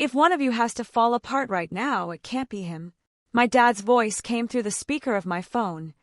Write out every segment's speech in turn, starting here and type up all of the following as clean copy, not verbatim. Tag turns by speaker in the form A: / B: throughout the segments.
A: If one of you has to fall apart right now, it can't be him. My dad's voice came through the speaker of my phone,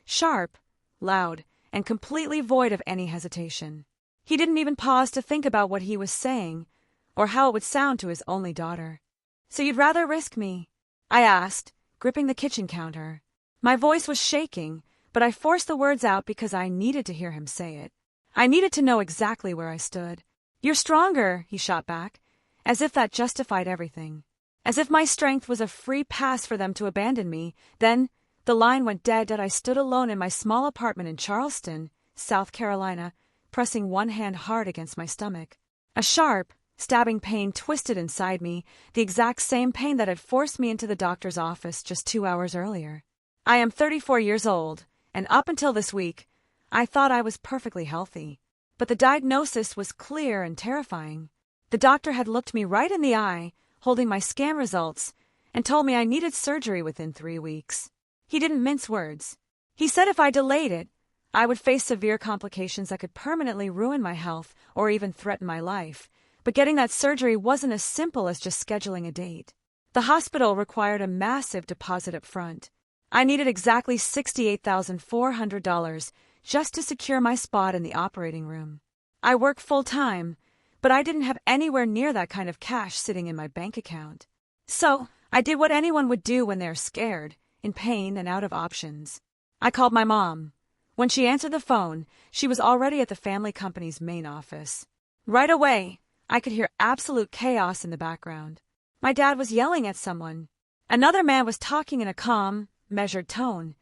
A: sharp, loud, and completely void of any hesitation. He didn't even pause to think about what he was saying, or how it would sound to his only daughter. "So you'd rather risk me?" I asked, gripping the kitchen counter. My voice was shaking, but I forced the words out because I needed to hear him say it. I needed to know exactly where I stood. "You're stronger," he shot back, as if that justified everything. As if my strength was a free pass for them to abandon me. Then the line went dead and I stood alone in my small apartment in Charleston, South Carolina, pressing one hand hard against my stomach. A sharp, stabbing pain twisted inside me, the exact same pain that had forced me into the doctor's office just 2 hours earlier. I am 34 years old, and up until this week, I thought I was perfectly healthy. But the diagnosis was clear and terrifying. The doctor had looked me right in the eye, holding my scan results, and told me I needed surgery within 3 weeks. He didn't mince words. He said if I delayed it, I would face severe complications that could permanently ruin my health or even threaten my life. But getting that surgery wasn't as simple as just scheduling a date. The hospital required a massive deposit up front. I needed exactly $68,400 just to secure my spot in the operating room. I work full-time, but I didn't have anywhere near that kind of cash sitting in my bank account. So I did what anyone would do when they're scared, in pain, and out of options. I called my mom. When she answered the phone, she was already at the family company's main office. Right away, I could hear absolute chaos in the background. My dad was yelling at someone. Another man was talking in a calm, measured tone.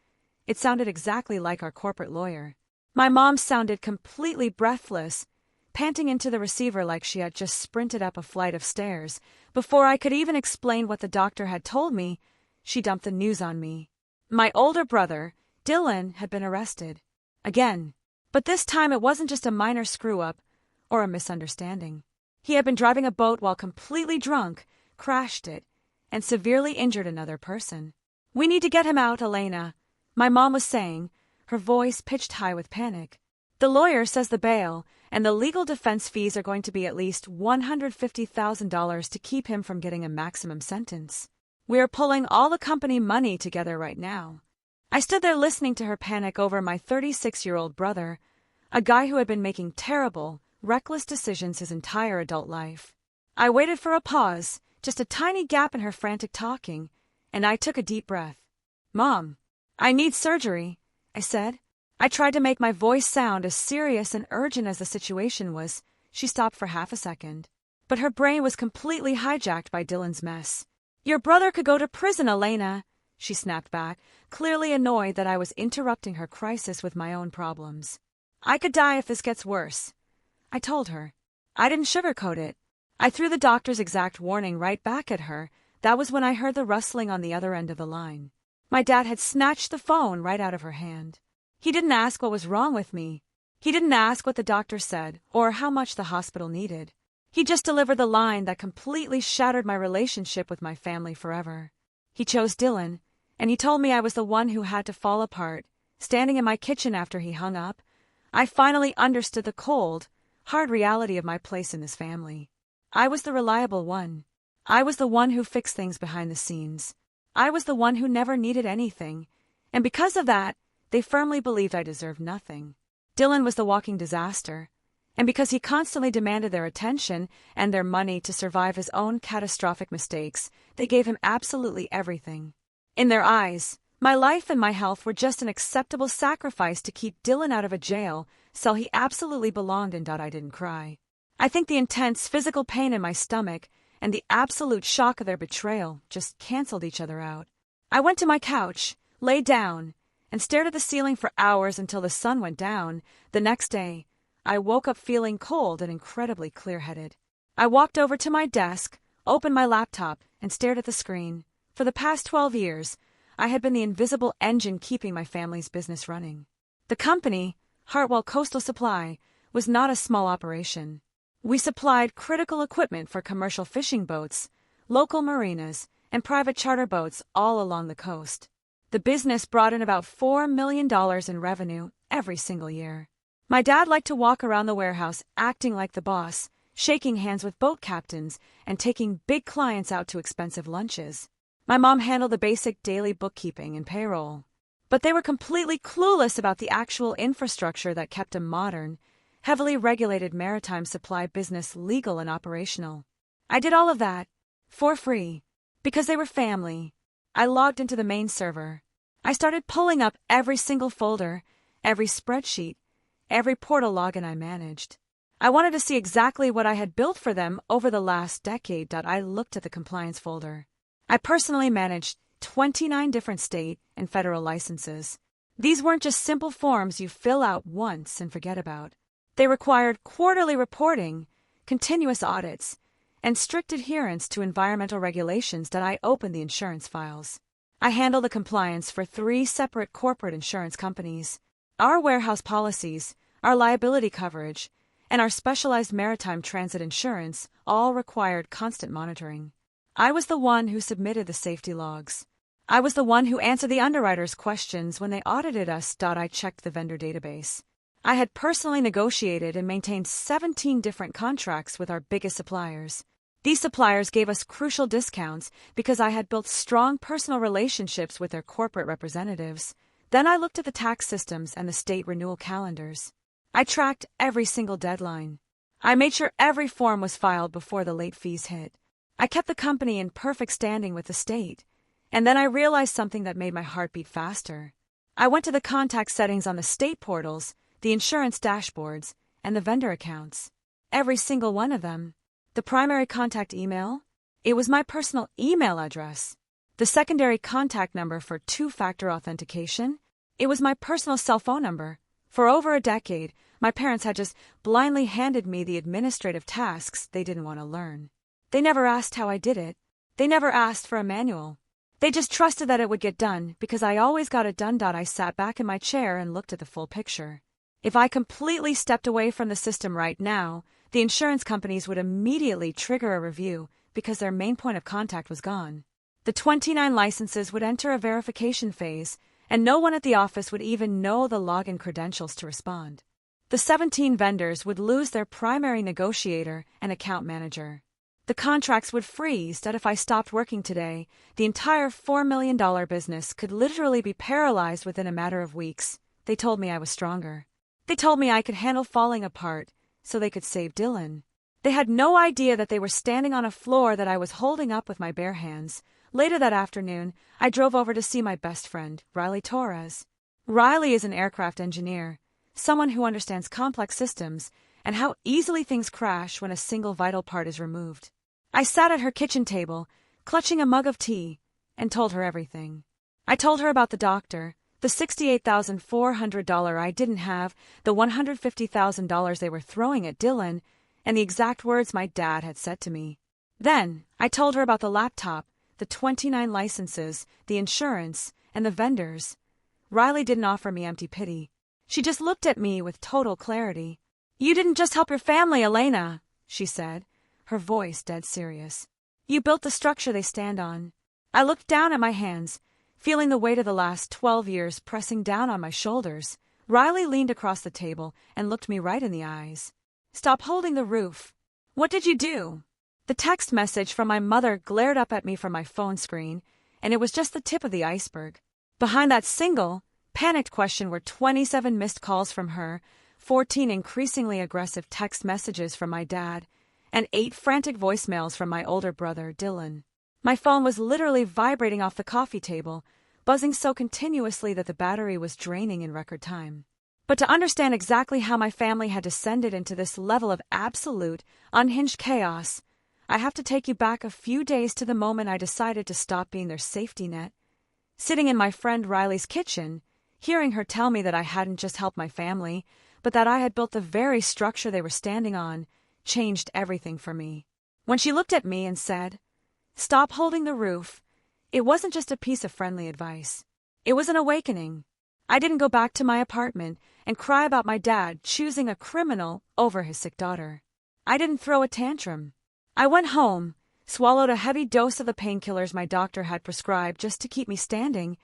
A: It sounded exactly like our corporate lawyer. My mom sounded completely breathless, panting into the receiver like she had just sprinted up a flight of stairs. Before I could even explain what the doctor had told me, she dumped the news on me. My older brother, Dylan, had been arrested. Again. But this time it wasn't just a minor screw-up or a misunderstanding. He had been driving a boat while completely drunk, crashed it, and severely injured another person. "We need to get him out, Elena," my mom was saying, her voice pitched high with panic. "The lawyer says the bail and the legal defense fees are going to be at least $150,000 to keep him from getting a maximum sentence. We are pulling all the company money together right now." I stood there listening to her panic over my 36-year-old brother, a guy who had been making terrible, reckless decisions his entire adult life. I waited for a pause, just a tiny gap in her frantic talking, and I took a deep breath. "Mom, I need surgery," I said. I tried to make my voice sound as serious and urgent as the situation was. She stopped for half a second. But her brain was completely hijacked by Dylan's mess. "Your brother could go to prison, Elena," she snapped back, clearly annoyed that I was interrupting her crisis with my own problems. "I could die if this gets worse," I told her. I didn't sugarcoat it. I threw the doctor's exact warning right back at her. That was when I heard the rustling on the other end of the line. My dad had snatched the phone right out of her hand. He didn't ask what was wrong with me. He didn't ask what the doctor said or how much the hospital needed. He just delivered the line that completely shattered my relationship with my family forever. He chose Dylan, and he told me I was the one who had to fall apart. Standing in my kitchen after he hung up, I finally understood the cold, hard reality of my place in this family. I was the reliable one. I was the one who fixed things behind the scenes. I was the one who never needed anything, and because of that, they firmly believed I deserved nothing. Dylan was the walking disaster, and because he constantly demanded their attention and their money to survive his own catastrophic mistakes, they gave him absolutely everything. In their eyes, my life and my health were just an acceptable sacrifice to keep Dylan out of a jail cell he absolutely belonged in. I didn't cry. I think the intense physical pain in my stomach and the absolute shock of their betrayal just canceled each other out. I went to my couch, lay down, and stared at the ceiling for hours until the sun went down. The next day, I woke up feeling cold and incredibly clear-headed. I walked over to my desk, opened my laptop, and stared at the screen. For the past 12 years, I had been the invisible engine keeping my family's business running. The company, Hartwell Coastal Supply, was not a small operation. We supplied critical equipment for commercial fishing boats, local marinas, and private charter boats all along the coast. The business brought in about $4 million in revenue every single year. My dad liked to walk around the warehouse acting like the boss, shaking hands with boat captains, and taking big clients out to expensive lunches. My mom handled the basic daily bookkeeping and payroll. But they were completely clueless about the actual infrastructure that kept a modern, heavily regulated maritime supply business legal and operational. I did all of that, for free, because they were family. I logged into the main server. I started pulling up every single folder, every spreadsheet, every portal login I managed. I wanted to see exactly what I had built for them over the last decade. I looked at the compliance folder. I personally managed 29 different state and federal licenses. These weren't just simple forms you fill out once and forget about. They required quarterly reporting, continuous audits, and strict adherence to environmental regulations. I opened the insurance files. I handled the compliance for 3 separate corporate insurance companies. Our warehouse policies, our liability coverage, and our specialized maritime transit insurance all required constant monitoring. I was the one who submitted the safety logs. I was the one who answered the underwriters' questions when they audited us. I checked the vendor database. I had personally negotiated and maintained 17 different contracts with our biggest suppliers. These suppliers gave us crucial discounts because I had built strong personal relationships with their corporate representatives. Then I looked at the tax systems and the state renewal calendars. I tracked every single deadline. I made sure every form was filed before the late fees hit. I kept the company in perfect standing with the state. And then I realized something that made my heart beat faster. I went to the contact settings on the state portals, the insurance dashboards, and the vendor accounts. Every single one of them. The primary contact email? It was my personal email address. The secondary contact number for 2-factor authentication? It was my personal cell phone number. For over a decade, my parents had just blindly handed me the administrative tasks they didn't want to learn. They never asked how I did it. They never asked for a manual. They just trusted that it would get done because I always got it done. I sat back in my chair and looked at the full picture. If I completely stepped away from the system right now, the insurance companies would immediately trigger a review because their main point of contact was gone. The 29 licenses would enter a verification phase, and no one at the office would even know the login credentials to respond. The 17 vendors would lose their primary negotiator and account manager. The contracts would freeze. That if I stopped working today, the entire $4 million business could literally be paralyzed within a matter of weeks. They told me I was stronger. They told me I could handle falling apart, so they could save Dylan. They had no idea that they were standing on a floor that I was holding up with my bare hands. Later that afternoon, I drove over to see my best friend, Riley Torres. Riley is an aircraft engineer, someone who understands complex systems and how easily things crash when a single vital part is removed. I sat at her kitchen table, clutching a mug of tea, and told her everything. I told her about the doctor, the $68,400 I didn't have, the $150,000 they were throwing at Dylan, and the exact words my dad had said to me. Then, I told her about the laptop, the 29 licenses, the insurance, and the vendors. Riley didn't offer me empty pity. She just looked at me with total clarity. "You didn't just help your family, Elena," she said, her voice dead serious. "You built the structure they stand on." I looked down at my hands, feeling the weight of the last 12 years pressing down on my shoulders. Riley leaned across the table and looked me right in the eyes. "Stop holding the roof. What did you do?" The text message from my mother glared up at me from my phone screen, and it was just the tip of the iceberg. Behind that single, panicked question were 27 missed calls from her, 14 increasingly aggressive text messages from my dad, and 8 frantic voicemails from my older brother, Dylan. My phone was literally vibrating off the coffee table, buzzing so continuously that the battery was draining in record time. But to understand exactly how my family had descended into this level of absolute, unhinged chaos, I have to take you back a few days to the moment I decided to stop being their safety net. Sitting in my friend Riley's kitchen, hearing her tell me that I hadn't just helped my family, but that I had built the very structure they were standing on, changed everything for me. When she looked at me and said, "Stop holding the roof," it wasn't just a piece of friendly advice. It was an awakening. I didn't go back to my apartment and cry about my dad choosing a criminal over his sick daughter. I didn't throw a tantrum. I went home, swallowed a heavy dose of the painkillers my doctor had prescribed just to keep me standing,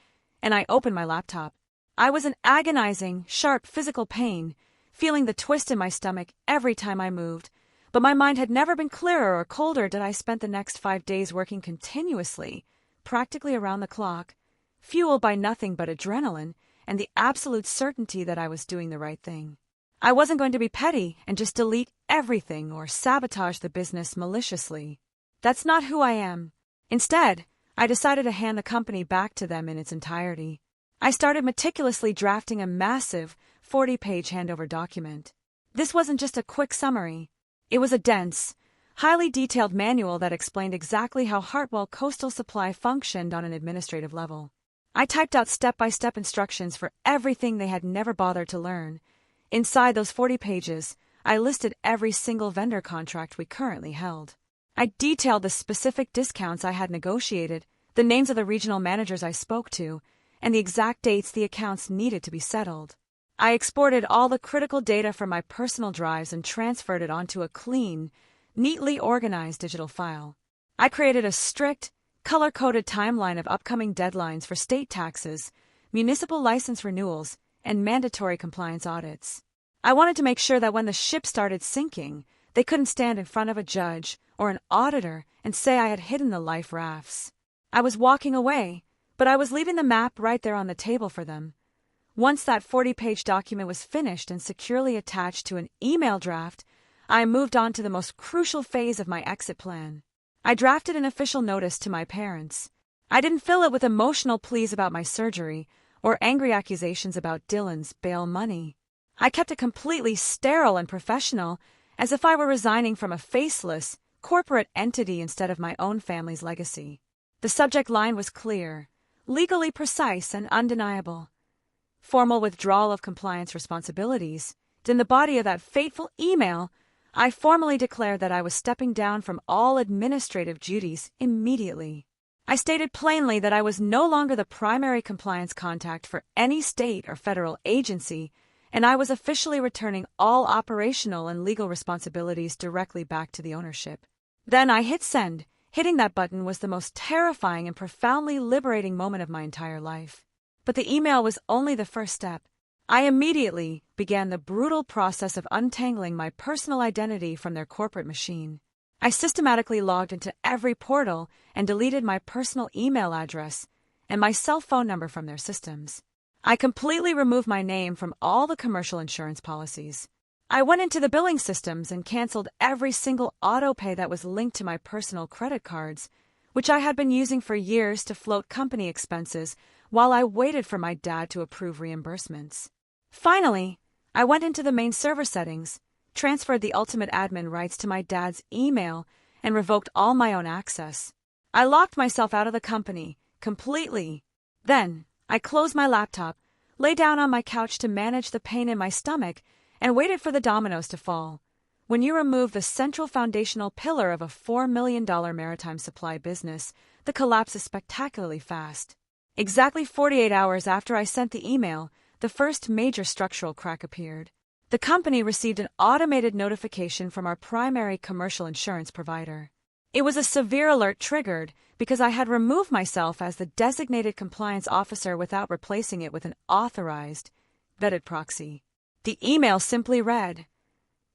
A: and I opened my laptop. I was in agonizing, sharp physical pain, feeling the twist in my stomach every time I moved, But my mind had never been clearer or colder did I spent the next 5 days working continuously, practically around the clock, fueled by nothing but adrenaline and the absolute certainty that I was doing the right thing. I wasn't going to be petty and just delete everything or sabotage the business maliciously. That's not who I am. Instead, I decided to hand the company back to them in its entirety. I started meticulously drafting a massive 40-page handover document. This wasn't just a quick summary. It was a dense, highly detailed manual that explained exactly how Hartwell Coastal Supply functioned on an administrative level. I typed out step-by-step instructions for everything they had never bothered to learn. Inside those 40 pages, I listed every single vendor contract we currently held. I detailed the specific discounts I had negotiated, the names of the regional managers I spoke to, and the exact dates the accounts needed to be settled. I exported all the critical data from my personal drives and transferred it onto a clean, neatly organized digital file. I created a strict, color-coded timeline of upcoming deadlines for state taxes, municipal license renewals, and mandatory compliance audits. I wanted to make sure that when the ship started sinking, they couldn't stand in front of a judge or an auditor and say I had hidden the life rafts. I was walking away, but I was leaving the map right there on the table for them. Once that 40-page document was finished and securely attached to an email draft, I moved on to the most crucial phase of my exit plan. I drafted an official notice to my parents. I didn't fill it with emotional pleas about my surgery or angry accusations about Dylan's bail money. I kept it completely sterile and professional, as if I were resigning from a faceless, corporate entity instead of my own family's legacy. The subject line was clear, legally precise and undeniable. Formal withdrawal of compliance responsibilities. In the body of that fateful email, I formally declared that I was stepping down from all administrative duties immediately. I stated plainly that I was no longer the primary compliance contact for any state or federal agency, and I was officially returning all operational and legal responsibilities directly back to the ownership. Then I hit send. Hitting that button was the most terrifying and profoundly liberating moment of my entire life. But the email was only the first step. I immediately began the brutal process of untangling my personal identity from their corporate machine. I systematically logged into every portal and deleted my personal email address and my cell phone number from their systems. I completely removed my name from all the commercial insurance policies. I went into the billing systems and canceled every single auto pay that was linked to my personal credit cards, which I had been using for years to float company expenses while I waited for my dad to approve reimbursements. Finally, I went into the main server settings, transferred the ultimate admin rights to my dad's email, and revoked all my own access. I locked myself out of the company, completely. Then, I closed my laptop, lay down on my couch to manage the pain in my stomach, and waited for the dominoes to fall. When you remove the central foundational pillar of a $4 million maritime supply business, the collapse is spectacularly fast. Exactly 48 hours after I sent the email, the first major structural crack appeared. The company received an automated notification from our primary commercial insurance provider. It was a severe alert triggered because I had removed myself as the designated compliance officer without replacing it with an authorized, vetted proxy. The email simply read,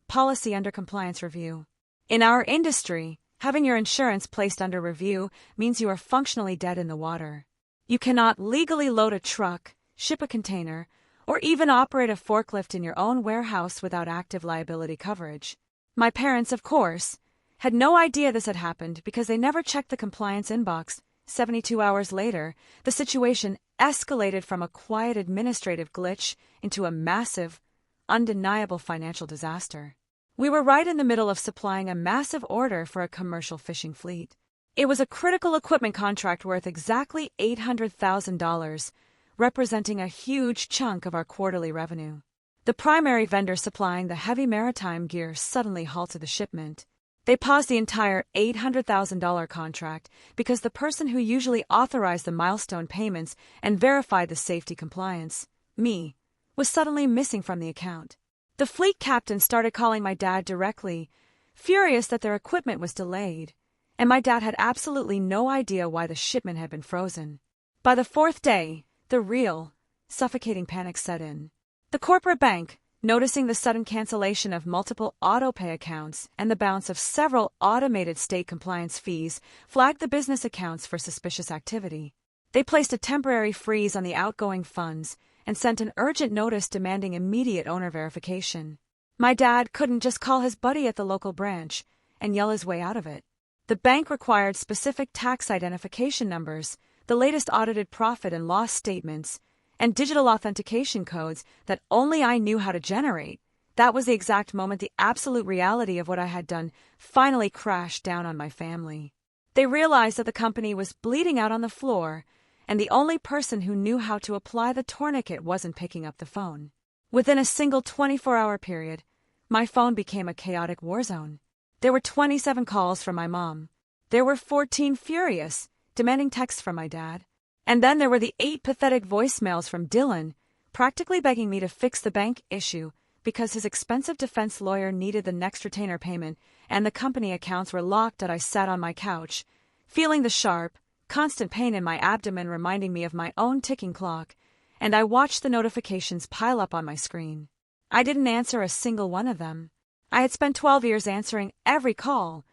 A: "Policy under compliance review. In our industry, having your insurance placed under review means you are functionally dead in the water. You cannot legally load a truck, ship a container, or even operate a forklift in your own warehouse without active liability coverage." My parents, of course, had no idea this had happened because they never checked the compliance inbox. 72 hours later, the situation escalated from a quiet administrative glitch into a massive, undeniable financial disaster. We were right in the middle of supplying a massive order for a commercial fishing fleet. It was a critical equipment contract worth exactly $800,000, representing a huge chunk of our quarterly revenue. The primary vendor supplying the heavy maritime gear suddenly halted the shipment. They paused the entire $800,000 contract because the person who usually authorized the milestone payments and verified the safety compliance, me, was suddenly missing from the account. The fleet captain started calling my dad directly, furious that their equipment was delayed, and my dad had absolutely no idea why the shipment had been frozen. By the fourth day, the real, suffocating panic set in. The corporate bank, Noticing the sudden cancellation of multiple autopay accounts and the bounce of several automated state compliance fees flagged the business accounts for suspicious activity. They placed a temporary freeze on the outgoing funds and sent an urgent notice demanding immediate owner verification. My dad couldn't just call his buddy at the local branch and yell his way out of it. The bank required specific tax identification numbers, the latest audited profit and loss statements, and digital authentication codes that only I knew how to generate. That was the exact moment the absolute reality of what I had done finally crashed down on my family. They realized that the company was bleeding out on the floor, and the only person who knew how to apply the tourniquet wasn't picking up the phone. Within a single 24-hour period, my phone became a chaotic war zone. There were 27 calls from my mom. There were 14 furious, demanding texts from my dad. And then there were the 8 pathetic voicemails from Dylan, practically begging me to fix the bank issue because his expensive defense lawyer needed the next retainer payment and the company accounts were locked. I sat on my couch, feeling the sharp, constant pain in my abdomen reminding me of my own ticking clock, and I watched the notifications pile up on my screen. I didn't answer a single one of them. I had spent 12 years answering every call,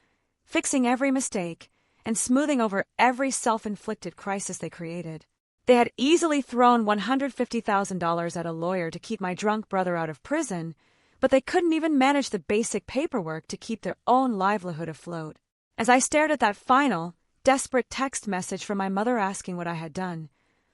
A: fixing every mistake, and smoothing over every self-inflicted crisis they created. They had easily thrown $150,000 at a lawyer to keep my drunk brother out of prison, but they couldn't even manage the basic paperwork to keep their own livelihood afloat. As I stared at that final, desperate text message from my mother asking what I had done,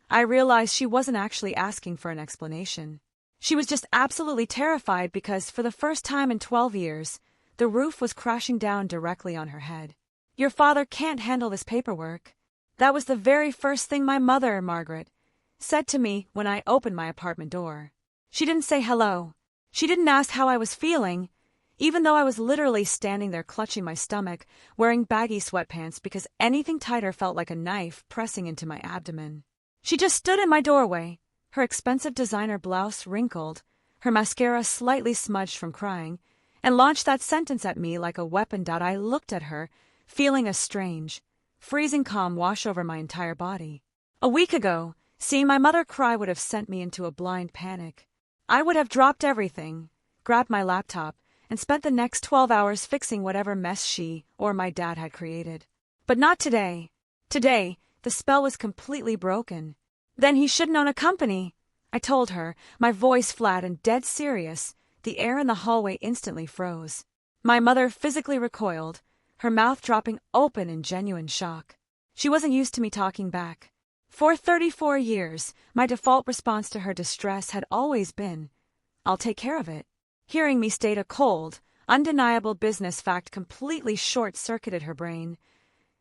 A: I realized she wasn't actually asking for an explanation. She was just absolutely terrified because, for the first time in 12 years, the roof was crashing down directly on her head. "Your father can't handle this paperwork." That was the very first thing my mother, Margaret, said to me when I opened my apartment door. She didn't say hello. She didn't ask how I was feeling, even though I was literally standing there clutching my stomach, wearing baggy sweatpants because anything tighter felt like a knife pressing into my abdomen. She just stood in my doorway, her expensive designer blouse wrinkled, her mascara slightly smudged from crying, and launched that sentence at me like a weapon. I looked at her, feeling a strange, freezing calm wash over my entire body. A week ago, seeing my mother cry would have sent me into a blind panic. I would have dropped everything, grabbed my laptop, and spent the next 12 hours fixing whatever mess she or my dad had created. But not today. Today, the spell was completely broken. Then he shouldn't own a company, I told her, my voice flat and dead serious. The air in the hallway instantly froze. My mother physically recoiled, her mouth dropping open in genuine shock. She wasn't used to me talking back. For 34 years, my default response to her distress had always been, "I'll take care of it." Hearing me state a cold, undeniable business fact completely short-circuited her brain.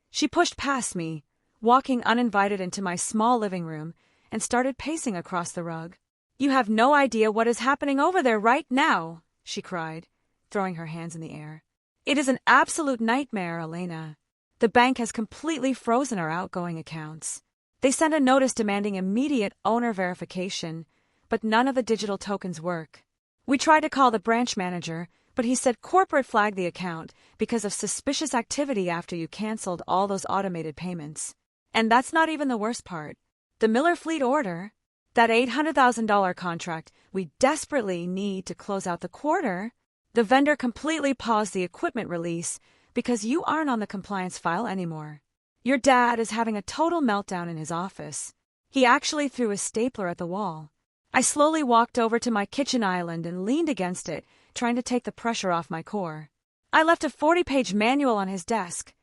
A: She pushed past me, walking uninvited into my small living room, and started pacing across the rug. "You have no idea what is happening over there right now," she cried, throwing her hands in the air. "It is an absolute nightmare, Elena. The bank has completely frozen our outgoing accounts. They sent a notice demanding immediate owner verification, but none of the digital tokens work. We tried to call the branch manager, but he said corporate flagged the account because of suspicious activity after you canceled all those automated payments. And that's not even the worst part. The Miller Fleet order, that $800,000 contract we desperately need to close out the quarter, the vendor completely paused the equipment release because you aren't on the compliance file anymore. Your dad is having a total meltdown in his office. He actually threw a stapler at the wall." I slowly walked over to my kitchen island and leaned against it, trying to take the pressure off my core. "I left a 40-page manual on his desk,"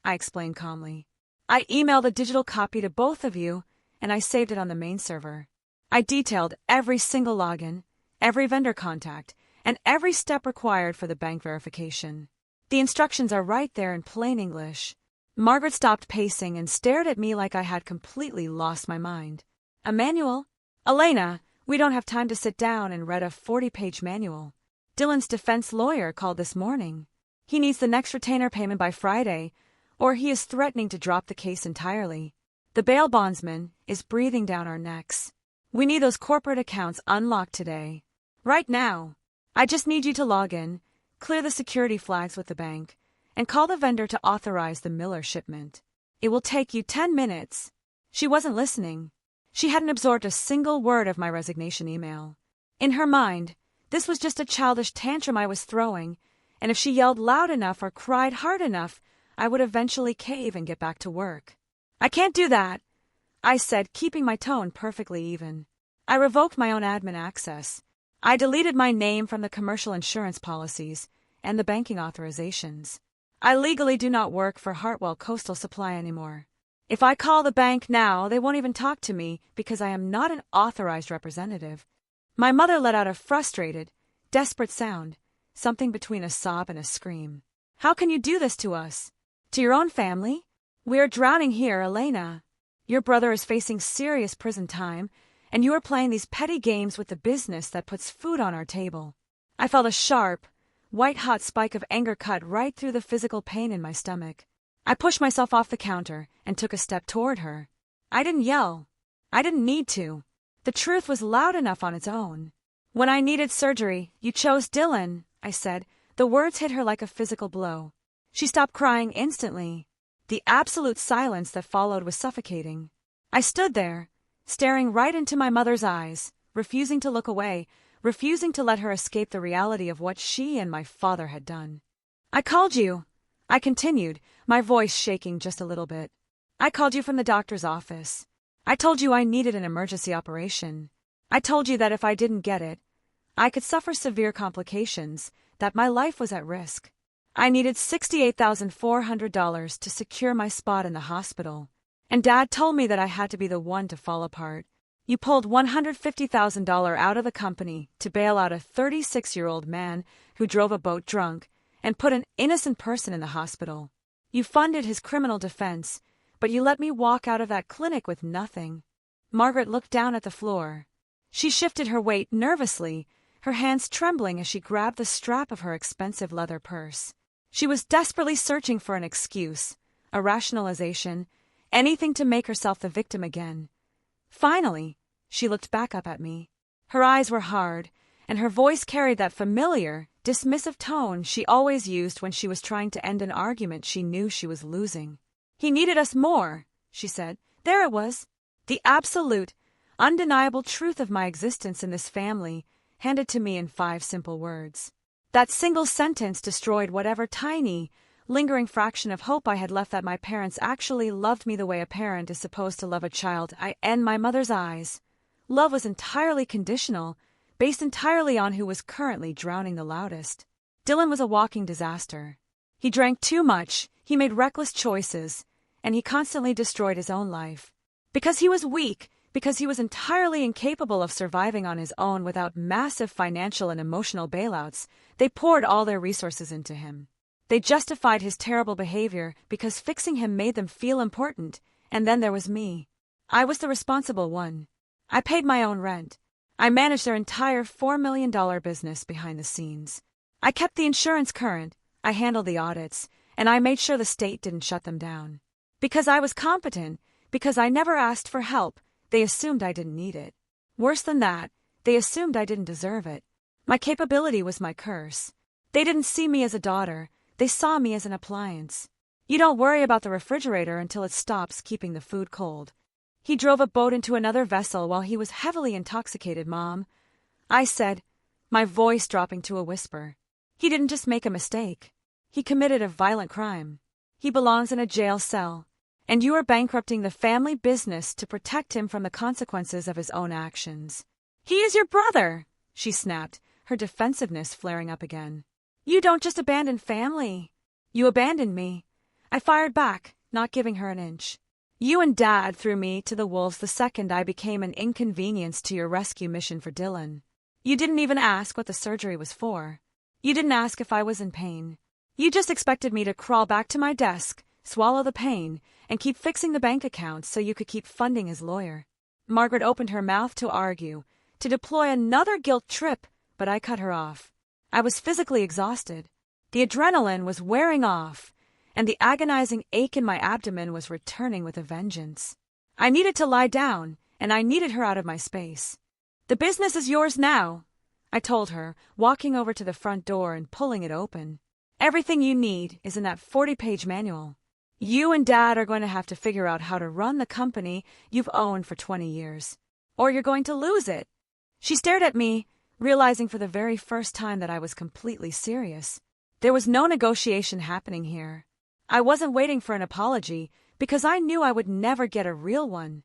A: I explained calmly. "I emailed a digital copy to both of you, and I saved it on the main server. I detailed every single login, every vendor contact, and every step required for the bank verification. The instructions are right there in plain English." Margaret stopped pacing and stared at me like I had completely lost my mind. "A manual? Elena, we don't have time to sit down and read a 40-page manual. Dylan's defense lawyer called this morning. He needs the next retainer payment by Friday, or he is threatening to drop the case entirely. The bail bondsman is breathing down our necks. We need those corporate accounts unlocked today. Right now. I just need you to log in, clear the security flags with the bank, and call the vendor to authorize the Miller shipment. It will take you 10 minutes. She wasn't listening. She hadn't absorbed a single word of my resignation email. In her mind, This was just a childish tantrum I was throwing, and if she yelled loud enough or cried hard enough, I would eventually cave and get back to work. I can't do that, I said, keeping my tone perfectly even. I revoked my own admin access. I deleted my name from the commercial insurance policies and the banking authorizations. I legally do not work for Hartwell Coastal Supply anymore. If I call the bank now, they won't even talk to me because I am not an authorized representative. My mother let out a frustrated, desperate sound, something between a sob and a scream. How can you do this to us? To your own family? We are drowning here, Elena. Your brother is facing serious prison time, and you are playing these petty games with the business that puts food on our table. I felt a sharp, white-hot spike of anger cut right through the physical pain in my stomach. I pushed myself off the counter and took a step toward her. I didn't yell. I didn't need to. The truth was loud enough on its own. When I needed surgery, you chose Dylan, I said. The words hit her like a physical blow. She stopped crying instantly. The absolute silence that followed was suffocating. I stood there, staring right into my mother's eyes, refusing to look away, refusing to let her escape the reality of what she and my father had done. I called you, I continued, my voice shaking just a little bit. I called you from the doctor's office. I told you I needed an emergency operation. I told you that if I didn't get it, I could suffer severe complications, that my life was at risk. I needed $68,400 to secure my spot in the hospital, and Dad told me that I had to be the one to fall apart. You pulled $150,000 out of the company to bail out a 36-year-old man who drove a boat drunk and put an innocent person in the hospital. You funded his criminal defense, but you let me walk out of that clinic with nothing. Margaret looked down at the floor. She shifted her weight nervously, her hands trembling as she grabbed the strap of her expensive leather purse. She was desperately searching for an excuse, a rationalization, anything to make herself the victim again. Finally, she looked back up at me. Her eyes were hard, and her voice carried that familiar, dismissive tone she always used when she was trying to end an argument she knew she was losing. He needed us more, she said. There it was. The absolute, undeniable truth of my existence in this family, handed to me in 5 simple words. That single sentence destroyed whatever tiny, lingering fraction of hope I had left that my parents actually loved me the way a parent is supposed to love a child. In my mother's eyes, love was entirely conditional, based entirely on who was currently drowning the loudest. Dylan was a walking disaster. He drank too much, he made reckless choices, and he constantly destroyed his own life. Because he was weak, because he was entirely incapable of surviving on his own without massive financial and emotional bailouts, they poured all their resources into him. They justified his terrible behavior because fixing him made them feel important, and then there was me. I was the responsible one. I paid my own rent. I managed their entire $4 million business behind the scenes. I kept the insurance current, I handled the audits, and I made sure the state didn't shut them down. Because I was competent, because I never asked for help, they assumed I didn't need it. Worse than that, they assumed I didn't deserve it. My capability was my curse. They didn't see me as a daughter, they saw me as an appliance. You don't worry about the refrigerator until it stops keeping the food cold. He drove a boat into another vessel while he was heavily intoxicated, Mom. I said, my voice dropping to a whisper. He didn't just make a mistake. He committed a violent crime. He belongs in a jail cell. And you are bankrupting the family business to protect him from the consequences of his own actions. He is your brother, she snapped, her defensiveness flaring up again. You don't just abandon family. You abandoned me. I fired back, not giving her an inch. You and Dad threw me to the wolves the second I became an inconvenience to your rescue mission for Dylan. You didn't even ask what the surgery was for. You didn't ask if I was in pain. You just expected me to crawl back to my desk, swallow the pain, and keep fixing the bank accounts so you could keep funding his lawyer. Margaret opened her mouth to argue, to deploy another guilt trip, but I cut her off. I was physically exhausted. The adrenaline was wearing off, and the agonizing ache in my abdomen was returning with a vengeance. I needed to lie down, and I needed her out of my space. The business is yours now, I told her, walking over to the front door and pulling it open. Everything you need is in that 40-page manual. You and Dad are going to have to figure out how to run the company you've owned for 20 years. Or you're going to lose it. She stared at me, realizing for the very first time that I was completely serious. There was no negotiation happening here. I wasn't waiting for an apology because I knew I would never get a real one.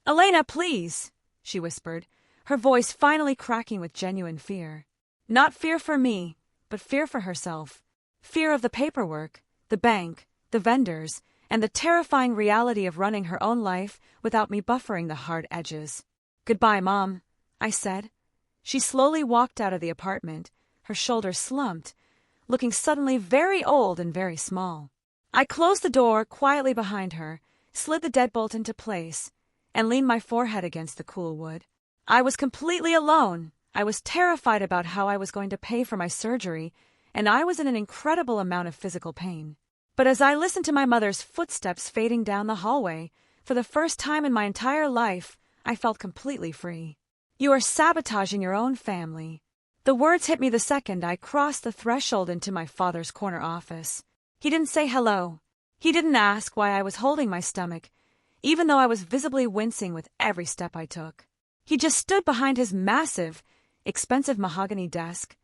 A: "Elena, please," she whispered, her voice finally cracking with genuine fear. Not fear for me, but fear for herself. Fear of the paperwork, the bank, the vendors, and the terrifying reality of running her own life without me buffering the hard edges. "Goodbye, Mom," I said. She slowly walked out of the apartment, her shoulders slumped, looking suddenly very old and very small. I closed the door quietly behind her, slid the deadbolt into place, and leaned my forehead against the cool wood. I was completely alone. I was terrified about how I was going to pay for my surgery, and I was in an incredible amount of physical pain. But as I listened to my mother's footsteps fading down the hallway, for the first time in my entire life, I felt completely free. "You are sabotaging your own family." The words hit me the second I crossed the threshold into my father's corner office. He didn't say hello. He didn't ask why I was holding my stomach, even though I was visibly wincing with every step I took. He just stood behind his massive, expensive mahogany desk,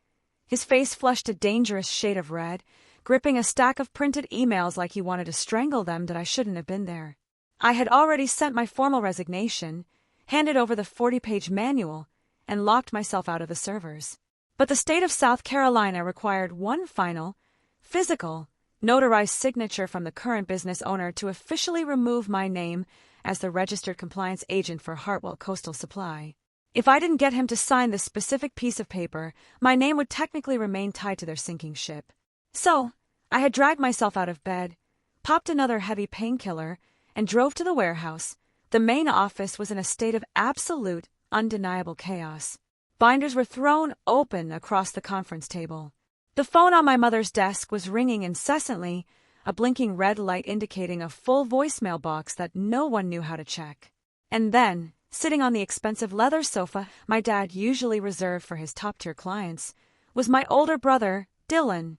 A: his face flushed a dangerous shade of red, gripping a stack of printed emails like he wanted to strangle them that I shouldn't have been there. I had already sent my formal resignation, handed over the 40-page manual, and locked myself out of the servers. But the state of South Carolina required one final, physical, notarized signature from the current business owner to officially remove my name as the registered compliance agent for Hartwell Coastal Supply. If I didn't get him to sign this specific piece of paper, my name would technically remain tied to their sinking ship. So, I had dragged myself out of bed, popped another heavy painkiller, and drove to the warehouse. The main office was in a state of absolute, undeniable chaos. Binders were thrown open across the conference table. The phone on my mother's desk was ringing incessantly, a blinking red light indicating a full voicemail box that no one knew how to check. And then, sitting on the expensive leather sofa my dad usually reserved for his top-tier clients, was my older brother, Dylan.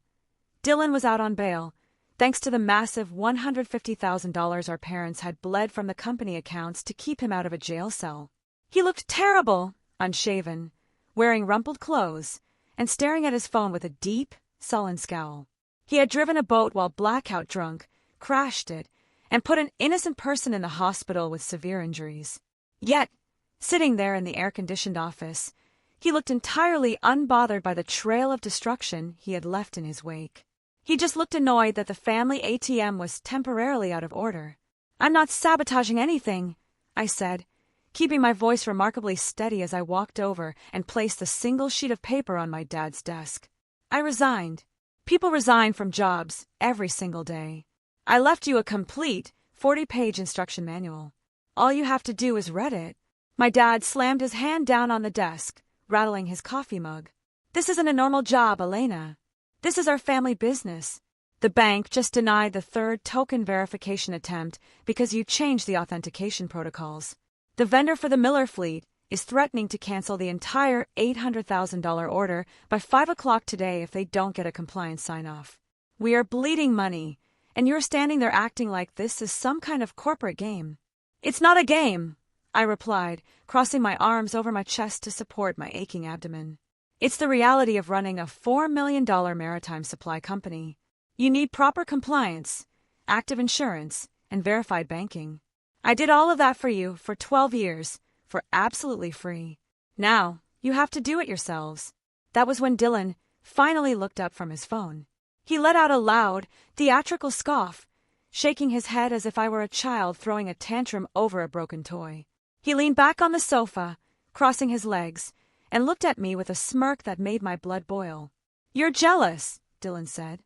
A: Dylan was out on bail, thanks to the massive $150,000 our parents had bled from the company accounts to keep him out of a jail cell. He looked terrible, unshaven, wearing rumpled clothes, and staring at his phone with a deep, sullen scowl. He had driven a boat while blackout drunk, crashed it, and put an innocent person in the hospital with severe injuries. Yet, sitting there in the air-conditioned office, he looked entirely unbothered by the trail of destruction he had left in his wake. He just looked annoyed that the family ATM was temporarily out of order. "I'm not sabotaging anything," I said, keeping my voice remarkably steady as I walked over and placed the single sheet of paper on my dad's desk. "I resigned. People resign from jobs every single day. I left you a complete 40-page instruction manual. All you have to do is read it." My dad slammed his hand down on the desk, rattling his coffee mug. "This isn't a normal job, Elena. This is our family business. The bank just denied the third token verification attempt because you changed the authentication protocols. The vendor for the Miller fleet is threatening to cancel the entire $800,000 order by 5 o'clock today if they don't get a compliance sign-off. We are bleeding money, and you're standing there acting like this is some kind of corporate game." "It's not a game," I replied, crossing my arms over my chest to support my aching abdomen. "It's the reality of running a $4 million maritime supply company. You need proper compliance, active insurance, and verified banking. I did all of that for you for 12 years, for absolutely free. Now, you have to do it yourselves." That was when Dylan finally looked up from his phone. He let out a loud, theatrical scoff, shaking his head as if I were a child throwing a tantrum over a broken toy. He leaned back on the sofa, crossing his legs, and looked at me with a smirk that made my blood boil. "You're jealous," Dylan said.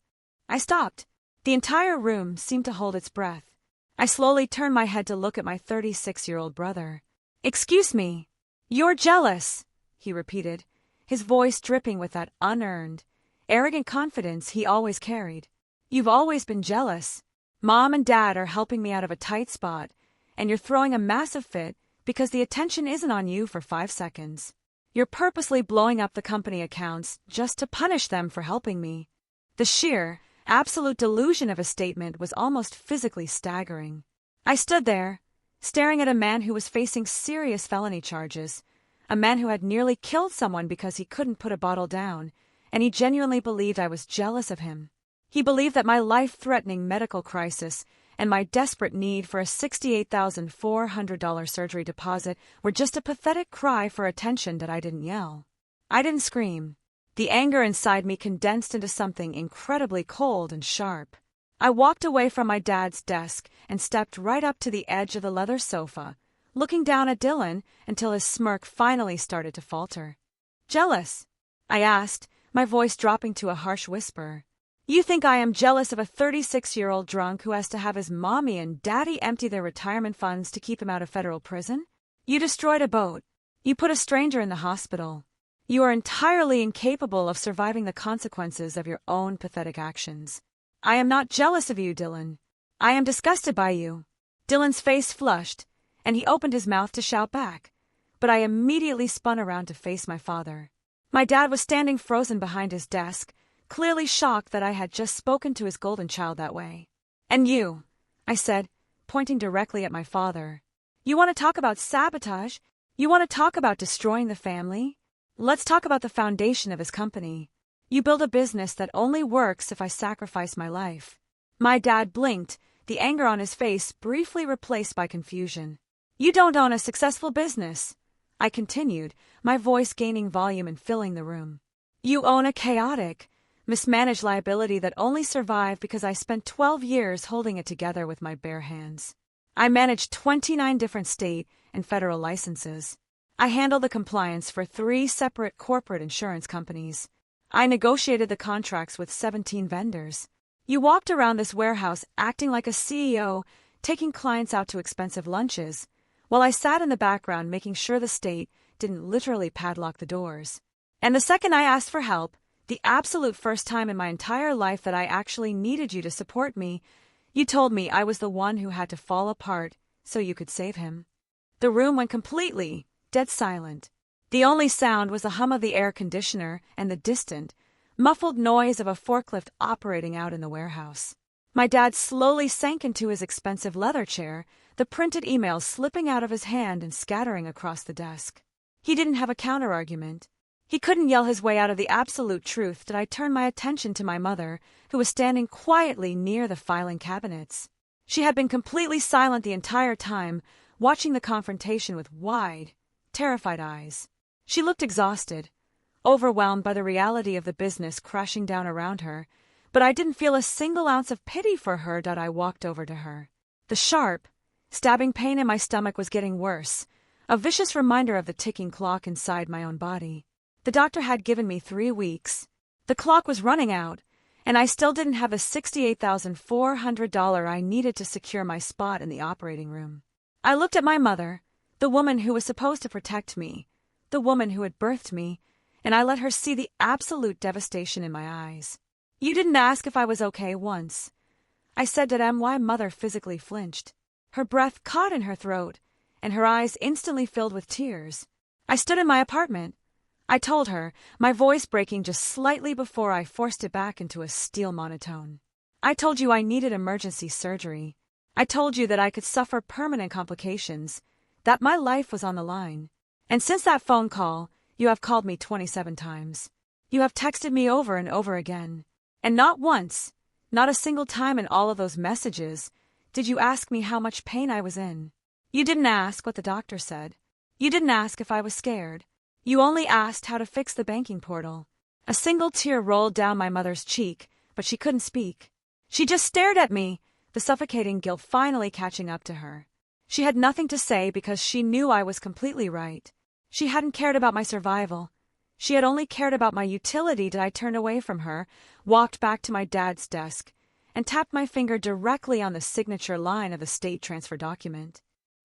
A: I stopped. The entire room seemed to hold its breath. I slowly turned my head to look at my 36-year-old brother. "Excuse me. You're jealous," he repeated, his voice dripping with that unearned, arrogant confidence he always carried. "You've always been jealous. Mom and Dad are helping me out of a tight spot, and you're throwing a massive fit because the attention isn't on you for 5 seconds. You're purposely blowing up the company accounts just to punish them for helping me." The sheer, absolute delusion of a statement was almost physically staggering. I stood there, staring at a man who was facing serious felony charges, a man who had nearly killed someone because he couldn't put a bottle down, and he genuinely believed I was jealous of him. He believed that my life-threatening medical crisis and my desperate need for a $68,400 surgery deposit were just a pathetic cry for attention that I didn't yell. I didn't scream. The anger inside me condensed into something incredibly cold and sharp. I walked away from my dad's desk and stepped right up to the edge of the leather sofa, looking down at Dylan until his smirk finally started to falter. "Jealous?" I asked, my voice dropping to a harsh whisper. "You think I am jealous of a 36-year-old drunk who has to have his mommy and daddy empty their retirement funds to keep him out of federal prison? You destroyed a boat. You put a stranger in the hospital. You are entirely incapable of surviving the consequences of your own pathetic actions. I am not jealous of you, Dylan. I am disgusted by you." Dylan's face flushed, and he opened his mouth to shout back, but I immediately spun around to face my father. My dad was standing frozen behind his desk, clearly shocked that I had just spoken to his golden child that way. "And you," I said, pointing directly at my father. "You want to talk about sabotage? You want to talk about destroying the family? Let's talk about the foundation of his company. You build a business that only works if I sacrifice my life." My dad blinked, the anger on his face briefly replaced by confusion. "You don't own a successful business," I continued, my voice gaining volume and filling the room. "You own a chaotic, mismanaged liability that only survived because I spent 12 years holding it together with my bare hands. I managed 29 different state and federal licenses. I handled the compliance for 3 separate corporate insurance companies. I negotiated the contracts with 17 vendors. You walked around this warehouse acting like a CEO, taking clients out to expensive lunches, while I sat in the background making sure the state didn't literally padlock the doors. And the second I asked for help, the absolute first time in my entire life that I actually needed you to support me, you told me I was the one who had to fall apart so you could save him." The room went completely dead silent. The only sound was the hum of the air conditioner and the distant, muffled noise of a forklift operating out in the warehouse. My dad slowly sank into his expensive leather chair, the printed email slipping out of his hand and scattering across the desk. He didn't have a counter-argument. He couldn't yell his way out of the absolute truth that I turned my attention to my mother, who was standing quietly near the filing cabinets. She had been completely silent the entire time, watching the confrontation with wide, terrified eyes. She looked exhausted, overwhelmed by the reality of the business crashing down around her, but I didn't feel a single ounce of pity for her that I walked over to her. The sharp, stabbing pain in my stomach was getting worse, a vicious reminder of the ticking clock inside my own body. The doctor had given me 3 weeks. The clock was running out, and I still didn't have the $68,400 I needed to secure my spot in the operating room. I looked at my mother, the woman who was supposed to protect me, the woman who had birthed me, and I let her see the absolute devastation in my eyes. "You didn't ask if I was okay once," I said to my mother physically flinched. Her breath caught in her throat, and her eyes instantly filled with tears. I stood in my apartment. I told her, my voice breaking just slightly before I forced it back into a steel monotone. "I told you I needed emergency surgery. I told you that I could suffer permanent complications, that my life was on the line. And since that phone call, you have called me 27 times. You have texted me over and over again. And not once, not a single time in all of those messages, did you ask me how much pain I was in. You didn't ask what the doctor said. You didn't ask if I was scared. You only asked how to fix the banking portal." A single tear rolled down my mother's cheek, but she couldn't speak. She just stared at me, the suffocating guilt finally catching up to her. She had nothing to say because she knew I was completely right. She hadn't cared about my survival. She had only cared about my utility. I turned away from her, walked back to my dad's desk, and tapped my finger directly on the signature line of the state transfer document.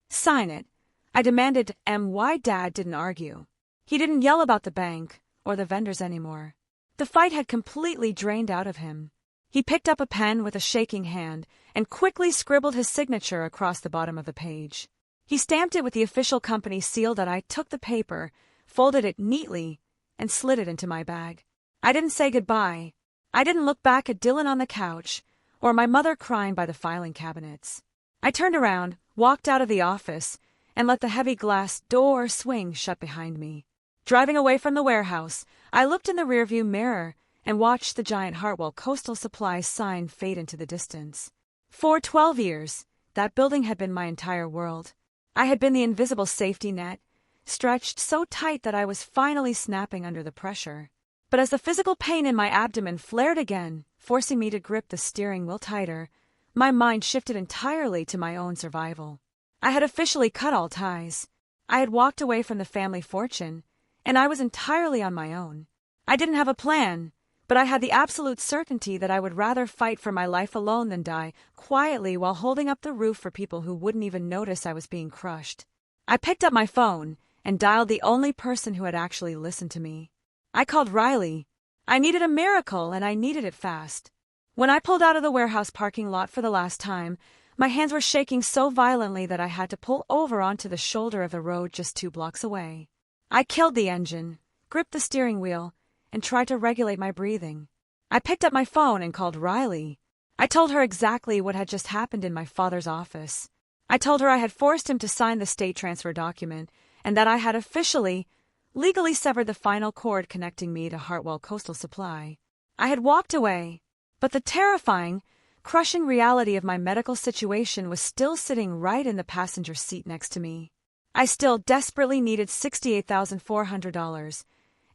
A: "Sign it," I demanded, and why Dad didn't argue. He didn't yell about the bank or the vendors anymore. The fight had completely drained out of him. He picked up a pen with a shaking hand and quickly scribbled his signature across the bottom of the page. He stamped it with the official company seal. That I took the paper, folded it neatly, and slid it into my bag. I didn't say goodbye. I didn't look back at Dylan on the couch or my mother crying by the filing cabinets. I turned around, walked out of the office, and let the heavy glass door swing shut behind me. Driving away from the warehouse, I looked in the rearview mirror and watched the giant Hartwell Coastal Supply sign fade into the distance. For 12 years, that building had been my entire world. I had been the invisible safety net, stretched so tight that I was finally snapping under the pressure. But as the physical pain in my abdomen flared again, forcing me to grip the steering wheel tighter, my mind shifted entirely to my own survival. I had officially cut all ties. I had walked away from the family fortune, and I was entirely on my own. I didn't have a plan, but I had the absolute certainty that I would rather fight for my life alone than die quietly while holding up the roof for people who wouldn't even notice I was being crushed. I picked up my phone and dialed the only person who had actually listened to me. I called Riley. I needed a miracle, and I needed it fast. When I pulled out of the warehouse parking lot for the last time, my hands were shaking so violently that I had to pull over onto the shoulder of the road just 2 blocks away. I killed the engine, gripped the steering wheel, and tried to regulate my breathing. I picked up my phone and called Riley. I told her exactly what had just happened in my father's office. I told her I had forced him to sign the state transfer document and that I had officially, legally severed the final cord connecting me to Hartwell Coastal Supply. I had walked away, but the terrifying, crushing reality of my medical situation was still sitting right in the passenger seat next to me. I still desperately needed $68,400,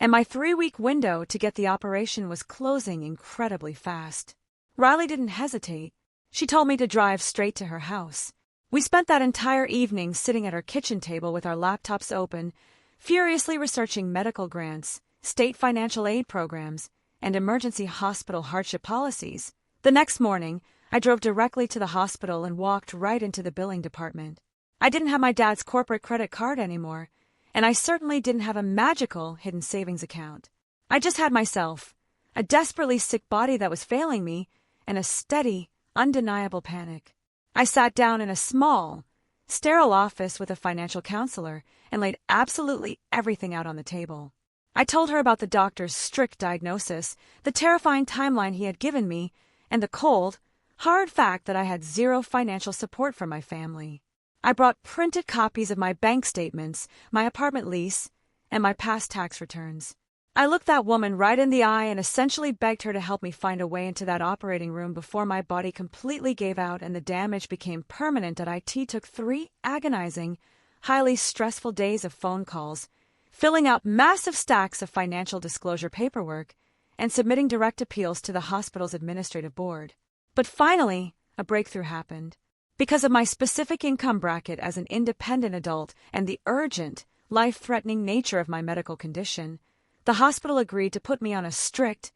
A: and my 3-week window to get the operation was closing incredibly fast. Riley didn't hesitate. She told me to drive straight to her house. We spent that entire evening sitting at her kitchen table with our laptops open, furiously researching medical grants, state financial aid programs, and emergency hospital hardship policies. The next morning, I drove directly to the hospital and walked right into the billing department. I didn't have my dad's corporate credit card anymore, and I certainly didn't have a magical hidden savings account. I just had myself, a desperately sick body that was failing me, and a steady, undeniable panic. I sat down in a small, sterile office with a financial counselor and laid absolutely everything out on the table. I told her about the doctor's strict diagnosis, the terrifying timeline he had given me, and the cold, hard fact that I had zero financial support from my family. I brought printed copies of my bank statements, my apartment lease, and my past tax returns. I looked that woman right in the eye and essentially begged her to help me find a way into that operating room before my body completely gave out and the damage became permanent. IT took 3 agonizing, highly stressful days of phone calls, filling out massive stacks of financial disclosure paperwork, and submitting direct appeals to the hospital's administrative board. But finally, a breakthrough happened. Because of my specific income bracket as an independent adult and the urgent, life-threatening nature of my medical condition, the hospital agreed to put me on a strict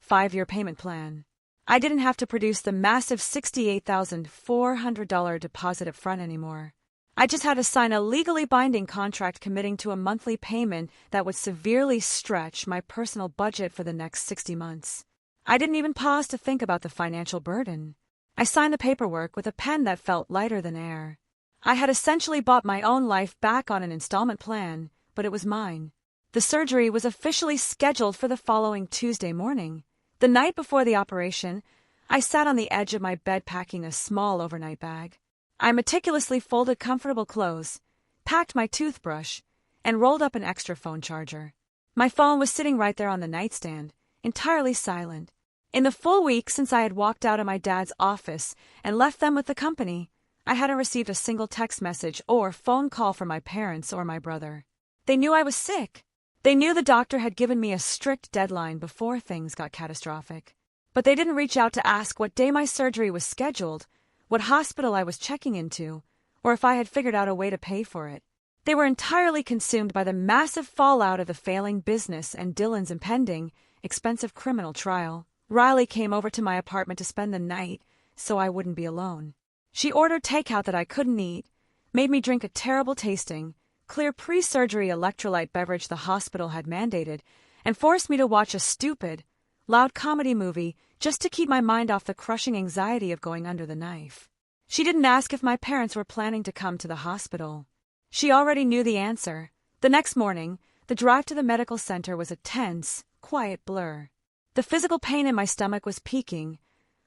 A: 5-year payment plan. I didn't have to produce the massive $68,400 deposit up front anymore. I just had to sign a legally binding contract committing to a monthly payment that would severely stretch my personal budget for the next 60 months. I didn't even pause to think about the financial burden. I signed the paperwork with a pen that felt lighter than air. I had essentially bought my own life back on an installment plan, but it was mine. The surgery was officially scheduled for the following Tuesday morning. The night before the operation, I sat on the edge of my bed packing a small overnight bag. I meticulously folded comfortable clothes, packed my toothbrush, and rolled up an extra phone charger. My phone was sitting right there on the nightstand, entirely silent. In the full week since I had walked out of my dad's office and left them with the company, I hadn't received a single text message or phone call from my parents or my brother. They knew I was sick. They knew the doctor had given me a strict deadline before things got catastrophic. But they didn't reach out to ask what day my surgery was scheduled, what hospital I was checking into, or if I had figured out a way to pay for it. They were entirely consumed by the massive fallout of the failing business and Dylan's impending, expensive criminal trial. Riley came over to my apartment to spend the night so I wouldn't be alone. She ordered takeout that I couldn't eat, made me drink a terrible tasting, clear pre-surgery electrolyte beverage the hospital had mandated, and forced me to watch a stupid, loud comedy movie just to keep my mind off the crushing anxiety of going under the knife. She didn't ask if my parents were planning to come to the hospital. She already knew the answer. The next morning, the drive to the medical center was a tense, quiet blur. The physical pain in my stomach was peaking,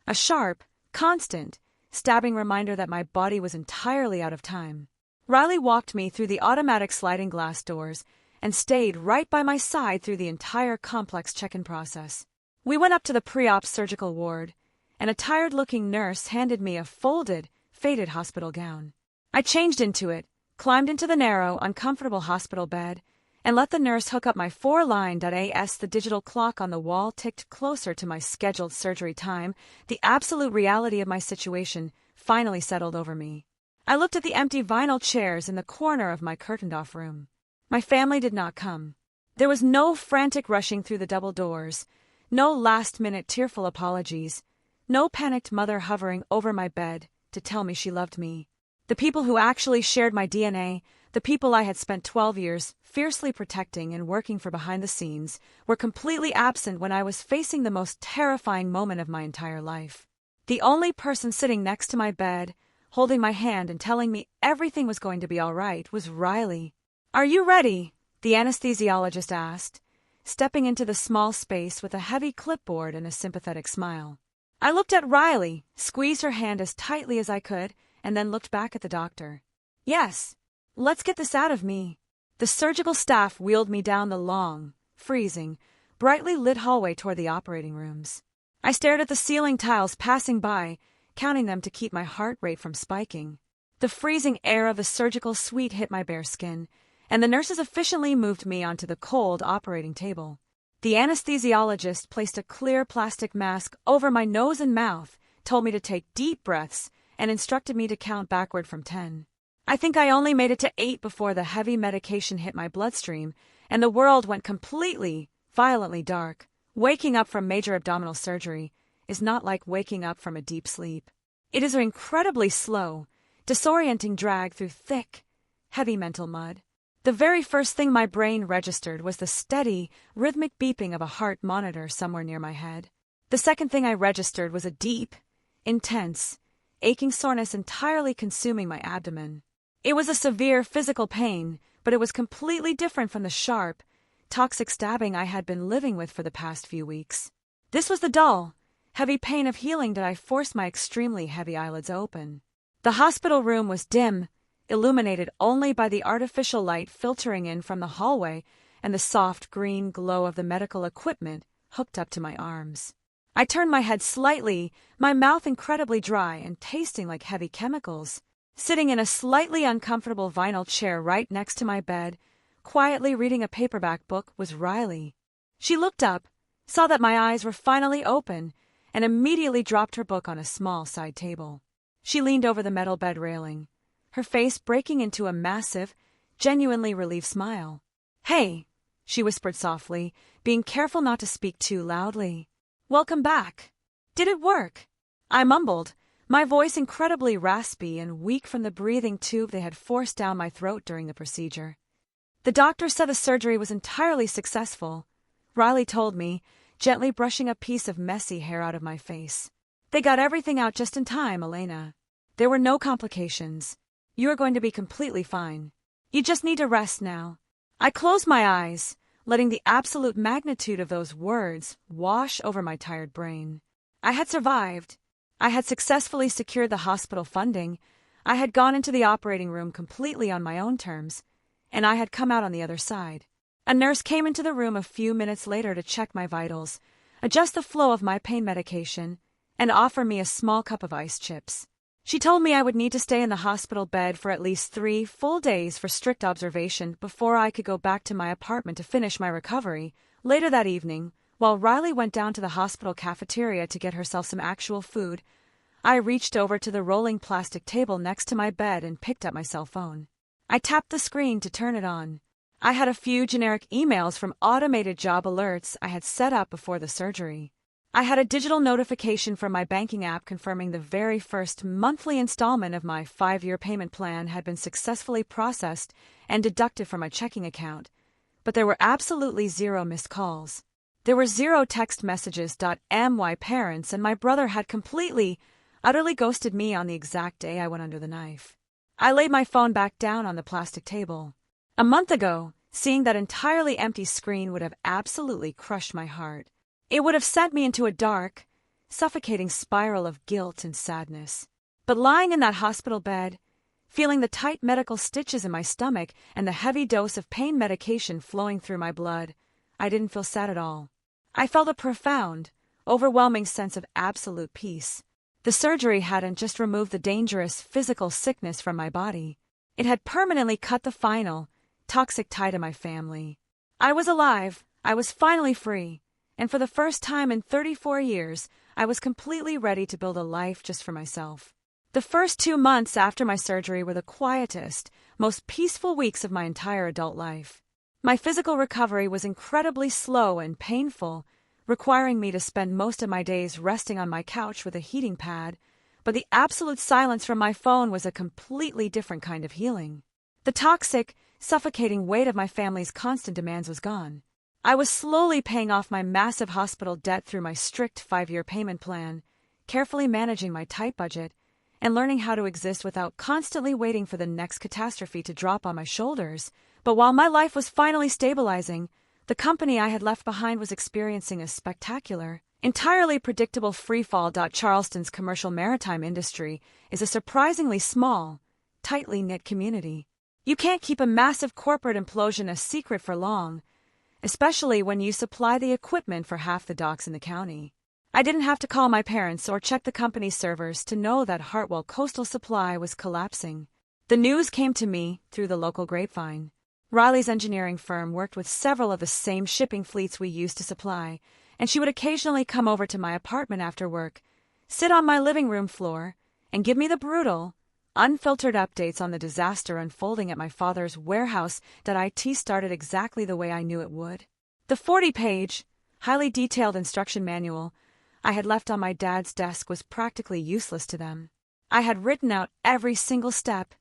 A: a sharp, constant, stabbing reminder that my body was entirely out of time. Riley walked me through the automatic sliding glass doors and stayed right by my side through the entire complex check-in process. We went up to the pre-op surgical ward, and a tired-looking nurse handed me a folded, faded hospital gown. I changed into it, climbed into the narrow, uncomfortable hospital bed, and let the nurse hook up my 4-line.as. The digital clock on the wall ticked closer to my scheduled surgery time. The absolute reality of my situation finally settled over me. I looked at the empty vinyl chairs in the corner of my curtained-off room. My family did not come. There was no frantic rushing through the double doors, no last-minute tearful apologies, no panicked mother hovering over my bed to tell me she loved me. The people who actually shared my DNA, the people I had spent 12 years fiercely protecting and working for behind the scenes, were completely absent when I was facing the most terrifying moment of my entire life. The only person sitting next to my bed, holding my hand and telling me everything was going to be all right, was Riley. "Are you ready?" the anesthesiologist asked, stepping into the small space with a heavy clipboard and a sympathetic smile. I looked at Riley, squeezed her hand as tightly as I could, and then looked back at the doctor. "Yes. Let's get this out of me." The surgical staff wheeled me down the long, freezing, brightly lit hallway toward the operating rooms. I stared at the ceiling tiles passing by, counting them to keep my heart rate from spiking. The freezing air of the surgical suite hit my bare skin, and the nurses efficiently moved me onto the cold operating table. The anesthesiologist placed a clear plastic mask over my nose and mouth, told me to take deep breaths, and instructed me to count backward from 10. I think I only made it to 8 before the heavy medication hit my bloodstream, and the world went completely, violently dark. Waking up from major abdominal surgery is not like waking up from a deep sleep. It is an incredibly slow, disorienting drag through thick, heavy mental mud. The very first thing my brain registered was the steady, rhythmic beeping of a heart monitor somewhere near my head. The second thing I registered was a deep, intense, aching soreness entirely consuming my abdomen. It was a severe physical pain, but it was completely different from the sharp, toxic stabbing I had been living with for the past few weeks. This was the dull, heavy pain of healing that I forced my extremely heavy eyelids open. The hospital room was dim, illuminated only by the artificial light filtering in from the hallway and the soft green glow of the medical equipment hooked up to my arms. I turned my head slightly, my mouth incredibly dry and tasting like heavy chemicals. Sitting in a slightly uncomfortable vinyl chair right next to my bed, quietly reading a paperback book, was Riley. She looked up, saw that my eyes were finally open, and immediately dropped her book on a small side table. She leaned over the metal bed railing, her face breaking into a massive, genuinely relieved smile. "Hey," she whispered softly, being careful not to speak too loudly. "Welcome back. Did it work?" I mumbled, my voice incredibly raspy and weak from the breathing tube they had forced down my throat during the procedure. "The doctor said the surgery was entirely successful," Riley told me, gently brushing a piece of messy hair out of my face. "They got everything out just in time, Elena. There were no complications. You are going to be completely fine. You just need to rest now." I closed my eyes, letting the absolute magnitude of those words wash over my tired brain. I had survived. I had successfully secured the hospital funding. I had gone into the operating room completely on my own terms, and I had come out on the other side. A nurse came into the room a few minutes later to check my vitals, adjust the flow of my pain medication, and offer me a small cup of ice chips. She told me I would need to stay in the hospital bed for at least 3 full days for strict observation before I could go back to my apartment to finish my recovery. Later that evening, while Riley went down to the hospital cafeteria to get herself some actual food, I reached over to the rolling plastic table next to my bed and picked up my cell phone. I tapped the screen to turn it on. I had a few generic emails from automated job alerts I had set up before the surgery. I had a digital notification from my banking app confirming the very first monthly installment of my 5-year payment plan had been successfully processed and deducted from my checking account, but there were absolutely 0 missed calls. There were 0 text messages. My parents and my brother had completely, utterly ghosted me on the exact day I went under the knife. I laid my phone back down on the plastic table. A month ago, seeing that entirely empty screen would have absolutely crushed my heart. It would have sent me into a dark, suffocating spiral of guilt and sadness. But lying in that hospital bed, feeling the tight medical stitches in my stomach and the heavy dose of pain medication flowing through my blood. I didn't feel sad at all. I felt a profound, overwhelming sense of absolute peace. The surgery hadn't just removed the dangerous physical sickness from my body. It had permanently cut the final, toxic tie to my family. I was alive, I was finally free, and for the first time in 34 years, I was completely ready to build a life just for myself. The first 2 months after my surgery were the quietest, most peaceful weeks of my entire adult life. My physical recovery was incredibly slow and painful, requiring me to spend most of my days resting on my couch with a heating pad, but the absolute silence from my phone was a completely different kind of healing. The toxic, suffocating weight of my family's constant demands was gone. I was slowly paying off my massive hospital debt through my strict 5-year payment plan, carefully managing my tight budget, and learning how to exist without constantly waiting for the next catastrophe to drop on my shoulders. But while my life was finally stabilizing, the company I had left behind was experiencing a spectacular, entirely predictable freefall. Charleston's commercial maritime industry is a surprisingly small, tightly knit community. You can't keep a massive corporate implosion a secret for long, especially when you supply the equipment for half the docks in the county. I didn't have to call my parents or check the company's servers to know that Hartwell Coastal Supply was collapsing. The news came to me through the local grapevine. Riley's engineering firm worked with several of the same shipping fleets we used to supply, and she would occasionally come over to my apartment after work, sit on my living room floor, and give me the brutal, unfiltered updates on the disaster unfolding at my father's warehouse. It started exactly the way I knew it would. The 40-page, highly detailed instruction manual I had left on my dad's desk was practically useless to them. I had written out every single step,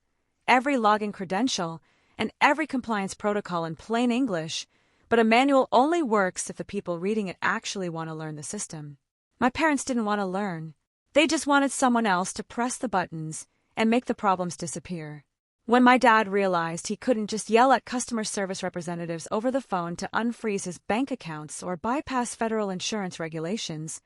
A: every login credential, and every compliance protocol in plain English, but a manual only works if the people reading it actually want to learn the system. My parents didn't want to learn. They just wanted someone else to press the buttons and make the problems disappear. When my dad realized he couldn't just yell at customer service representatives over the phone to unfreeze his bank accounts or bypass federal insurance regulations,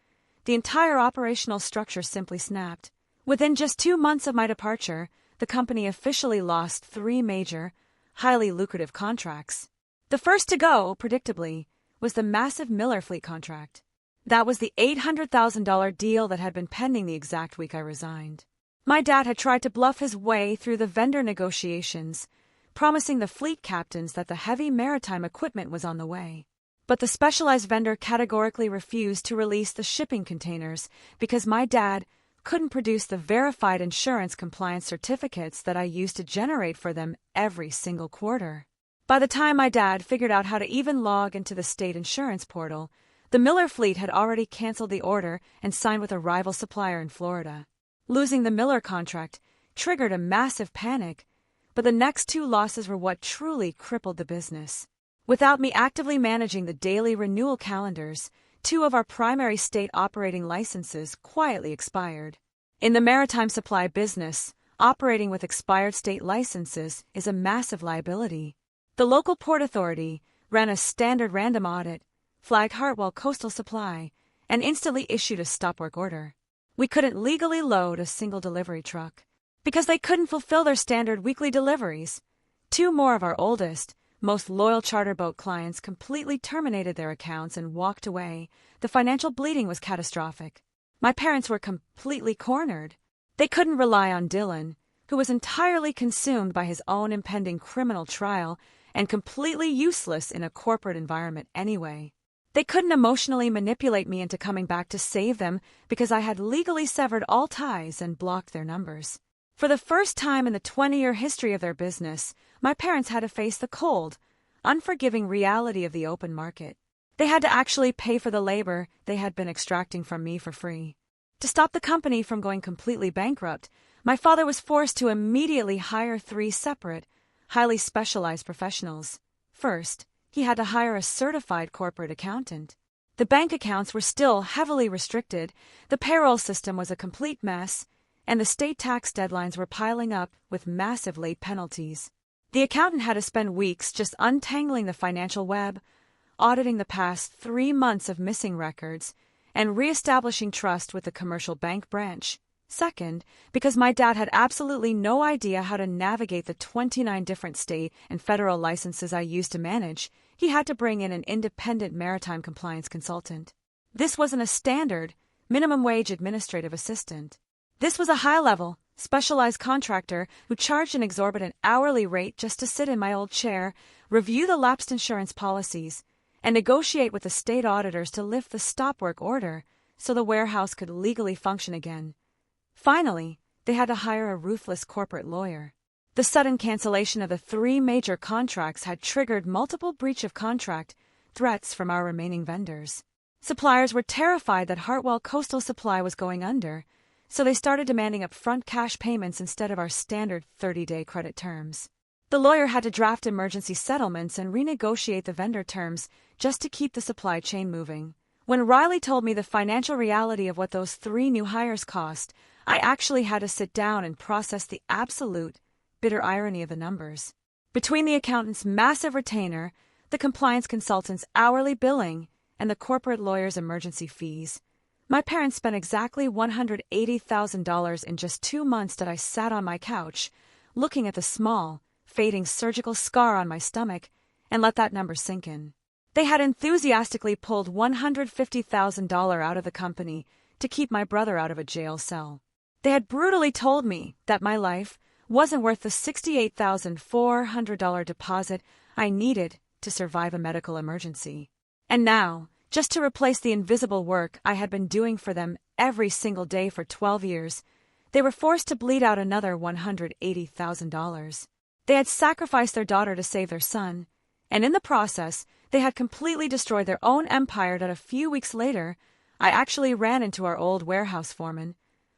A: the entire operational structure simply snapped. Within just 2 months of my departure, the company officially lost 3 major, highly lucrative contracts. The first to go, predictably, was the massive Miller Fleet contract. That was the $800,000 deal that had been pending the exact week I resigned. My dad had tried to bluff his way through the vendor negotiations, promising the fleet captains that the heavy maritime equipment was on the way. But the specialized vendor categorically refused to release the shipping containers because my dad couldn't produce the verified insurance compliance certificates that I used to generate for them every single quarter. By the time my dad figured out how to even log into the state insurance portal, the Miller Fleet had already canceled the order and signed with a rival supplier in Florida. Losing the Miller contract triggered a massive panic, but the next 2 losses were what truly crippled the business. Without me actively managing the daily renewal calendars, 2 of our primary state operating licenses quietly expired. In the maritime supply business, operating with expired state licenses is a massive liability. The local port authority ran a standard random audit, flagged Hartwell Coastal Supply, and instantly issued a stop work order. We couldn't legally load a single delivery truck because they couldn't fulfill their standard weekly deliveries. 2 more of our oldest, most loyal charter boat clients completely terminated their accounts and walked away. The financial bleeding was catastrophic. My parents were completely cornered. They couldn't rely on Dylan, who was entirely consumed by his own impending criminal trial and completely useless in a corporate environment anyway. They couldn't emotionally manipulate me into coming back to save them because I had legally severed all ties and blocked their numbers. For the first time in the 20-year history of their business, my parents had to face the cold, unforgiving reality of the open market. They had to actually pay for the labor they had been extracting from me for free. To stop the company from going completely bankrupt, my father was forced to immediately hire 3 separate, highly specialized professionals. First, he had to hire a certified corporate accountant. The bank accounts were still heavily restricted, the payroll system was a complete mess, and the state tax deadlines were piling up with massive late penalties. The accountant had to spend weeks just untangling the financial web, auditing the past 3 months of missing records, and reestablishing trust with the commercial bank branch. Second, because my dad had absolutely no idea how to navigate the 29 different state and federal licenses I used to manage, he had to bring in an independent maritime compliance consultant. This wasn't a standard, minimum wage administrative assistant. This was a high-level, specialized contractor who charged an exorbitant hourly rate just to sit in my old chair, review the lapsed insurance policies, and negotiate with the state auditors to lift the stop work order so the warehouse could legally function again. Finally, they had to hire a ruthless corporate lawyer. The sudden cancellation of the 3 major contracts had triggered multiple breach of contract threats from our remaining vendors. Suppliers were terrified that Hartwell Coastal Supply was going under, so they started demanding upfront cash payments instead of our standard 30-day credit terms. The lawyer had to draft emergency settlements and renegotiate the vendor terms just to keep the supply chain moving. When Riley told me the financial reality of what those 3 new hires cost, I actually had to sit down and process the absolute, bitter irony of the numbers. Between the accountant's massive retainer, the compliance consultant's hourly billing, and the corporate lawyer's emergency fees, my parents spent exactly $180,000 in just 2 months that I sat on my couch, looking at the small, fading surgical scar on my stomach, and let that number sink in. They had enthusiastically pulled $150,000 out of the company to keep my brother out of a jail cell. They had brutally told me that my life wasn't worth the $68,400 deposit I needed to survive a medical emergency. And now, just to replace the invisible work I had been doing for them every single day for 12 years, they were forced to bleed out another $180,000. They had sacrificed their daughter to save their son, and in the process, they had completely destroyed their own empire that a few weeks later, I actually ran into our old warehouse foreman,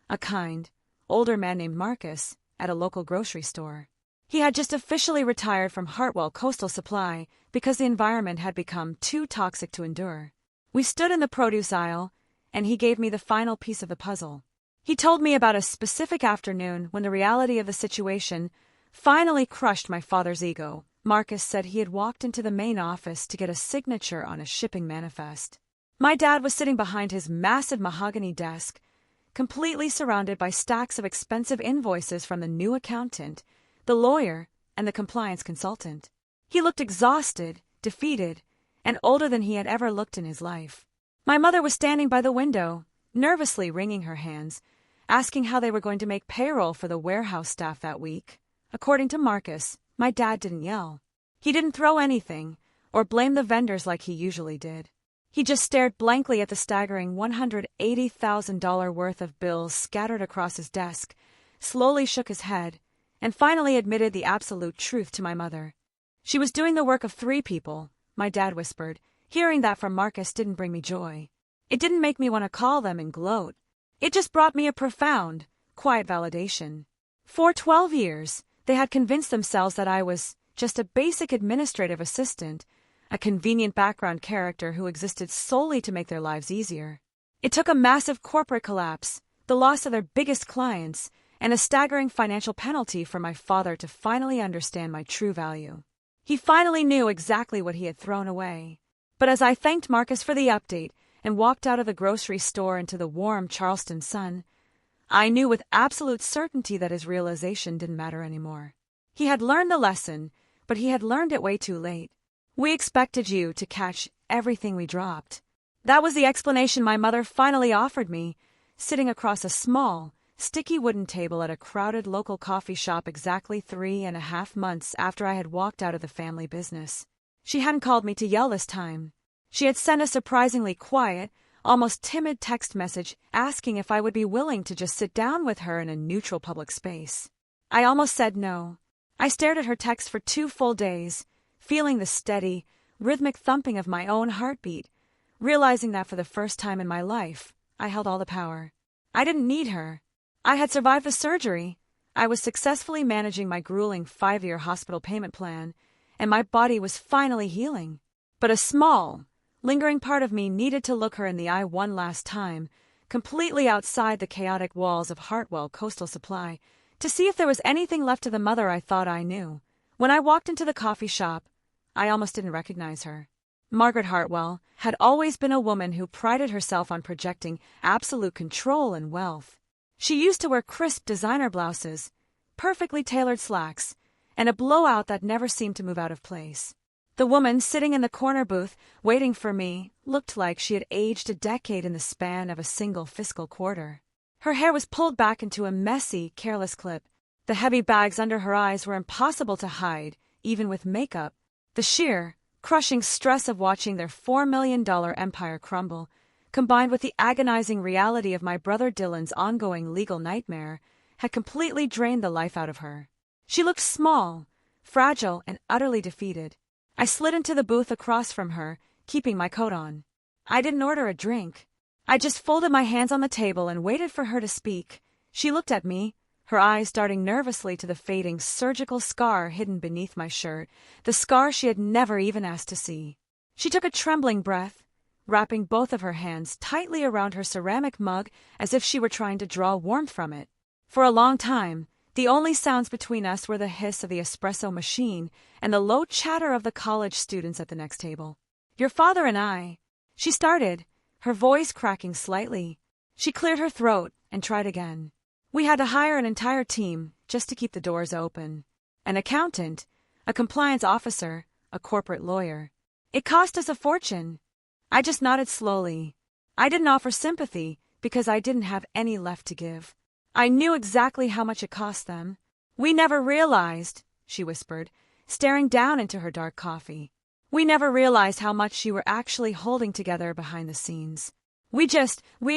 A: a kind, older man named Marcus, at a local grocery store. He had just officially retired from Hartwell Coastal Supply because the environment had become too toxic to endure. We stood in the produce aisle, and he gave me the final piece of the puzzle. He told me about a specific afternoon when the reality of the situation finally crushed my father's ego. Marcus said he had walked into the main office to get a signature on a shipping manifest. My dad was sitting behind his massive mahogany desk, completely surrounded by stacks of expensive invoices from the new accountant, the lawyer, and the compliance consultant. He looked exhausted, defeated, and older than he had ever looked in his life. My mother was standing by the window, nervously wringing her hands, asking how they were going to make payroll for the warehouse staff that week. According to Marcus, my dad didn't yell. He didn't throw anything, or blame the vendors like he usually did. He just stared blankly at the staggering $180,000 worth of bills scattered across his desk, slowly shook his head, and finally admitted the absolute truth to my mother. She was doing the work of 3 people, my dad whispered. Hearing that from Marcus didn't bring me joy. It didn't make me want to call them and gloat. It just brought me a profound, quiet validation. For 12 years, they had convinced themselves that I was just a basic administrative assistant, a convenient background character who existed solely to make their lives easier. It took a massive corporate collapse, the loss of their biggest clients, and a staggering financial penalty for my father to finally understand my true value. He finally knew exactly what he had thrown away. But as I thanked Marcus for the update and walked out of the grocery store into the warm Charleston sun, I knew with absolute certainty that his realization didn't matter anymore. He had learned the lesson, but he had learned it way too late. We expected you to catch everything we dropped. That was the explanation my mother finally offered me, sitting across a small, sticky wooden table at a crowded local coffee shop exactly 3.5 months after I had walked out of the family business. She hadn't called me to yell this time. She had sent a surprisingly quiet, almost timid text message asking if I would be willing to just sit down with her in a neutral public space. I almost said no. I stared at her text for 2 full days, feeling the steady, rhythmic thumping of my own heartbeat, realizing that for the first time in my life, I held all the power. I didn't need her. I had survived the surgery. I was successfully managing my grueling 5-year hospital payment plan, and my body was finally healing. But a small, lingering part of me needed to look her in the eye one last time, completely outside the chaotic walls of Hartwell Coastal Supply, to see if there was anything left of the mother I thought I knew. When I walked into the coffee shop, I almost didn't recognize her. Margaret Hartwell had always been a woman who prided herself on projecting absolute control and wealth. She used to wear crisp designer blouses, perfectly tailored slacks, and a blowout that never seemed to move out of place. The woman sitting in the corner booth, waiting for me, looked like she had aged a decade in the span of a single fiscal quarter. Her hair was pulled back into a messy, careless clip. The heavy bags under her eyes were impossible to hide, even with makeup. The sheer, crushing stress of watching their $4 million empire crumble, combined with the agonizing reality of my brother Dylan's ongoing legal nightmare, had completely drained the life out of her. She looked small, fragile, and utterly defeated. I slid into the booth across from her, keeping my coat on. I didn't order a drink. I just folded my hands on the table and waited for her to speak. She looked at me, her eyes darting nervously to the fading surgical scar hidden beneath my shirt, the scar she had never even asked to see. She took a trembling breath, wrapping both of her hands tightly around her ceramic mug as if she were trying to draw warmth from it. For a long time, the only sounds between us were the hiss of the espresso machine and the low chatter of the college students at the next table. "Your father and I," she started, her voice cracking slightly. She cleared her throat and tried again. "We had to hire an entire team just to keep the doors open. An accountant, a compliance officer, a corporate lawyer. It cost us a fortune." I just nodded slowly. I didn't offer sympathy because I didn't have any left to give. I knew exactly how much it cost them. "We never realized," she whispered, staring down into her dark coffee. "We never realized how much you were actually holding together behind the scenes. We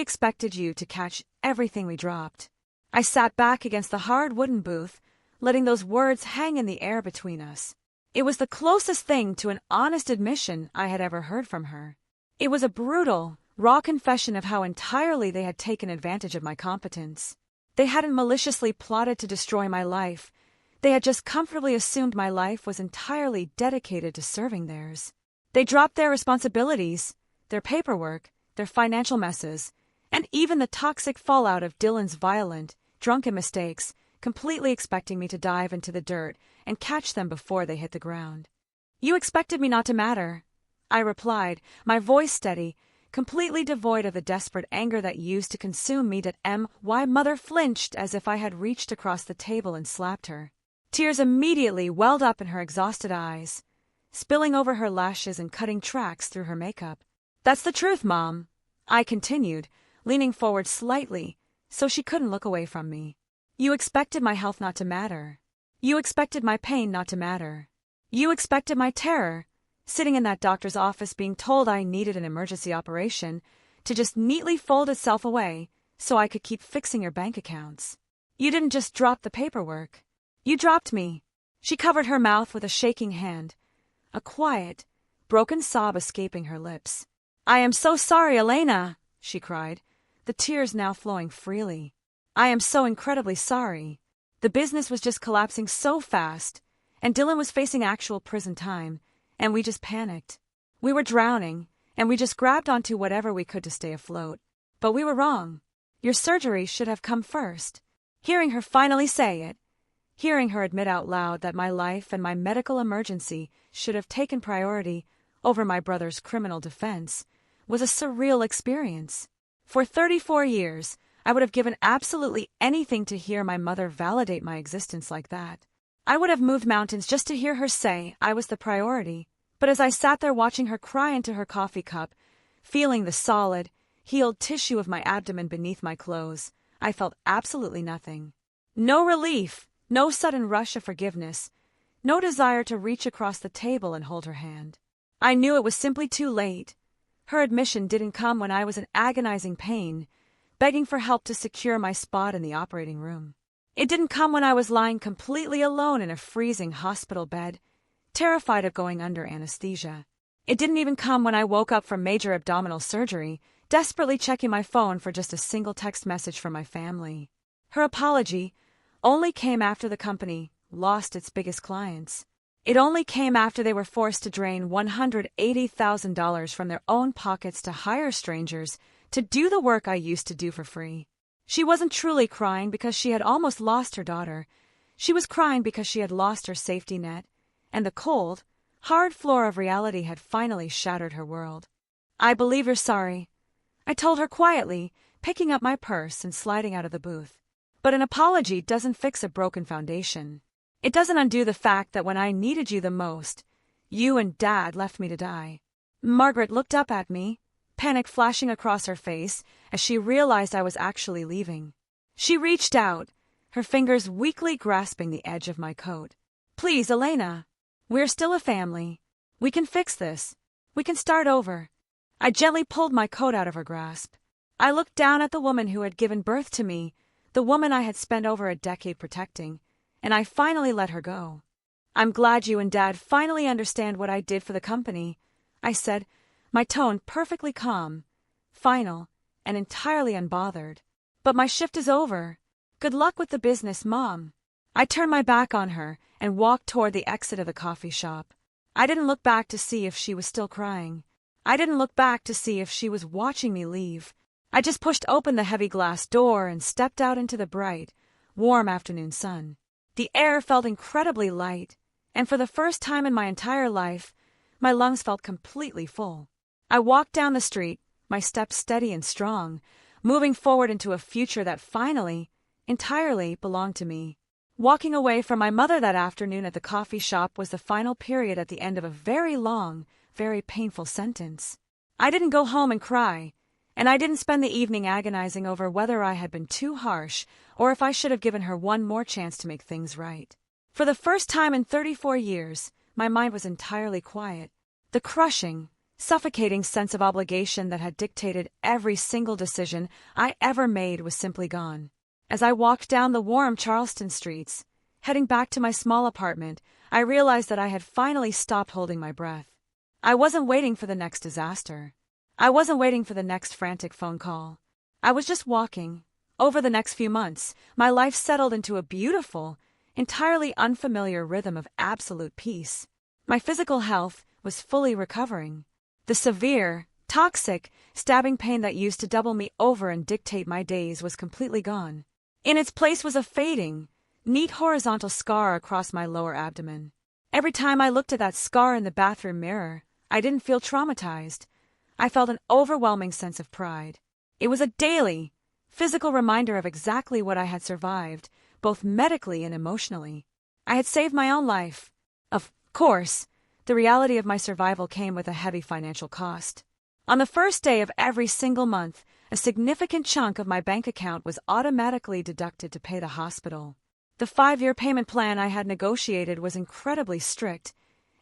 A: expected you to catch everything we dropped." I sat back against the hard wooden booth, letting those words hang in the air between us. It was the closest thing to an honest admission I had ever heard from her. It was a brutal, raw confession of how entirely they had taken advantage of my competence. They hadn't maliciously plotted to destroy my life. They had just comfortably assumed my life was entirely dedicated to serving theirs. They dropped their responsibilities, their paperwork, their financial messes, and even the toxic fallout of Dylan's violent, drunken mistakes, completely expecting me to dive into the dirt and catch them before they hit the ground. "You expected me not to matter," I replied, my voice steady, completely devoid of the desperate anger that used to consume me. My mother flinched as if I had reached across the table and slapped her. Tears immediately welled up in her exhausted eyes, spilling over her lashes and cutting tracks through her makeup. "That's the truth, Mom," I continued, leaning forward slightly so she couldn't look away from me. "You expected my health not to matter. You expected my pain not to matter. You expected my terror, sitting in that doctor's office being told I needed an emergency operation, to just neatly fold itself away so I could keep fixing your bank accounts. You didn't just drop the paperwork. You dropped me." She covered her mouth with a shaking hand, a quiet, broken sob escaping her lips. "I am so sorry, Elena," she cried, the tears now flowing freely. "I am so incredibly sorry. The business was just collapsing so fast, and Dylan was facing actual prison time, and we just panicked. We were drowning, and we just grabbed onto whatever we could to stay afloat. But we were wrong. Your surgery should have come first." Hearing her finally say it, hearing her admit out loud that my life and my medical emergency should have taken priority over my brother's criminal defense, was a surreal experience. For 34 years, I would have given absolutely anything to hear my mother validate my existence like that. I would have moved mountains just to hear her say I was the priority, but as I sat there watching her cry into her coffee cup, feeling the solid, healed tissue of my abdomen beneath my clothes, I felt absolutely nothing. No relief, no sudden rush of forgiveness, no desire to reach across the table and hold her hand. I knew it was simply too late. Her admission didn't come when I was in agonizing pain, begging for help to secure my spot in the operating room. It didn't come when I was lying completely alone in a freezing hospital bed, terrified of going under anesthesia. It didn't even come when I woke up from major abdominal surgery, desperately checking my phone for just a single text message from my family. Her apology only came after the company lost its biggest clients. It only came after they were forced to drain $180,000 from their own pockets to hire strangers to do the work I used to do for free. She wasn't truly crying because she had almost lost her daughter. She was crying because she had lost her safety net, and the cold, hard floor of reality had finally shattered her world. "I believe you're sorry," I told her quietly, picking up my purse and sliding out of the booth. But an apology doesn't fix a broken foundation. It doesn't undo the fact that when I needed you the most, you and Dad left me to die. Margaret looked up at me, panic flashing across her face as she realized I was actually leaving. She reached out, her fingers weakly grasping the edge of my coat. "Please, Elena. We're still a family. We can fix this. We can start over." I gently pulled my coat out of her grasp. I looked down at the woman who had given birth to me, the woman I had spent over a decade protecting, and I finally let her go. "I'm glad you and Dad finally understand what I did for the company," I said, my tone perfectly calm, final, and entirely unbothered. "But my shift is over. Good luck with the business, Mom." I turned my back on her and walked toward the exit of the coffee shop. I didn't look back to see if she was still crying. I didn't look back to see if she was watching me leave. I just pushed open the heavy glass door and stepped out into the bright, warm afternoon sun. The air felt incredibly light, and for the first time in my entire life, my lungs felt completely full. I walked down the street, my steps steady and strong, moving forward into a future that finally, entirely belonged to me. Walking away from my mother that afternoon at the coffee shop was the final period at the end of a very long, very painful sentence. I didn't go home and cry, and I didn't spend the evening agonizing over whether I had been too harsh or if I should have given her one more chance to make things right. For the first time in 34 years, my mind was entirely quiet. The crushing, suffocating sense of obligation that had dictated every single decision I ever made was simply gone. As I walked down the warm Charleston streets, heading back to my small apartment, I realized that I had finally stopped holding my breath. I wasn't waiting for the next disaster. I wasn't waiting for the next frantic phone call. I was just walking. Over the next few months, my life settled into a beautiful, entirely unfamiliar rhythm of absolute peace. My physical health was fully recovering. The severe, toxic, stabbing pain that used to double me over and dictate my days was completely gone. In its place was a fading, neat horizontal scar across my lower abdomen. Every time I looked at that scar in the bathroom mirror, I didn't feel traumatized. I felt an overwhelming sense of pride. It was a daily, physical reminder of exactly what I had survived, both medically and emotionally. I had saved my own life. Of course, the reality of my survival came with a heavy financial cost. On the first day of every single month, a significant chunk of my bank account was automatically deducted to pay the hospital. The 5-year payment plan I had negotiated was incredibly strict,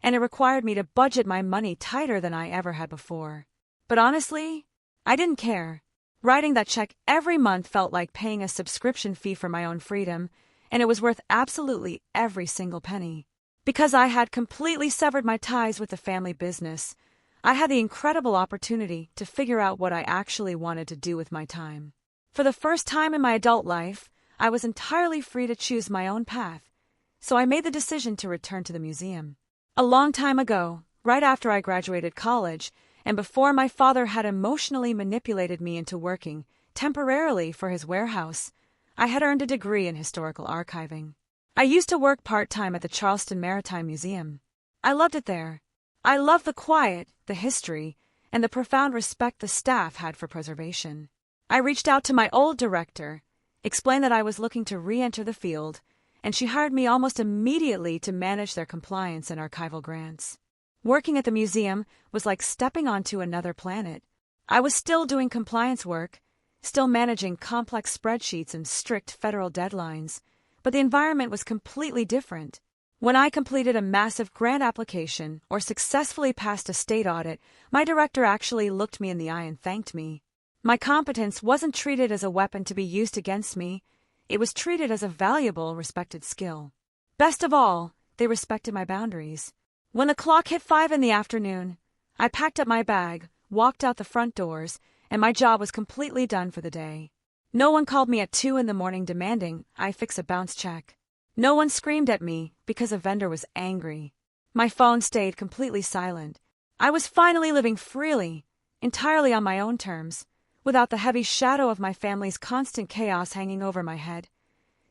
A: and it required me to budget my money tighter than I ever had before. But honestly, I didn't care. Writing that check every month felt like paying a subscription fee for my own freedom, and it was worth absolutely every single penny. Because I had completely severed my ties with the family business, I had the incredible opportunity to figure out what I actually wanted to do with my time. For the first time in my adult life, I was entirely free to choose my own path, so I made the decision to return to the museum. A long time ago, right after I graduated college, and before my father had emotionally manipulated me into working, temporarily for his warehouse, I had earned a degree in historical archiving. I used to work part-time at the Charleston Maritime Museum. I loved it there. I loved the quiet, the history, and the profound respect the staff had for preservation. I reached out to my old director, explained that I was looking to re-enter the field, and she hired me almost immediately to manage their compliance and archival grants. Working at the museum was like stepping onto another planet. I was still doing compliance work, still managing complex spreadsheets and strict federal deadlines, but the environment was completely different. When I completed a massive grant application or successfully passed a state audit, my director actually looked me in the eye and thanked me. My competence wasn't treated as a weapon to be used against me. It was treated as a valuable, respected skill. Best of all, they respected my boundaries. When the clock hit 5 in the afternoon, I packed up my bag, walked out the front doors, and my job was completely done for the day. No one called me at 2 in the morning demanding I fix a bounce check. No one screamed at me because a vendor was angry. My phone stayed completely silent. I was finally living freely, entirely on my own terms, without the heavy shadow of my family's constant chaos hanging over my head.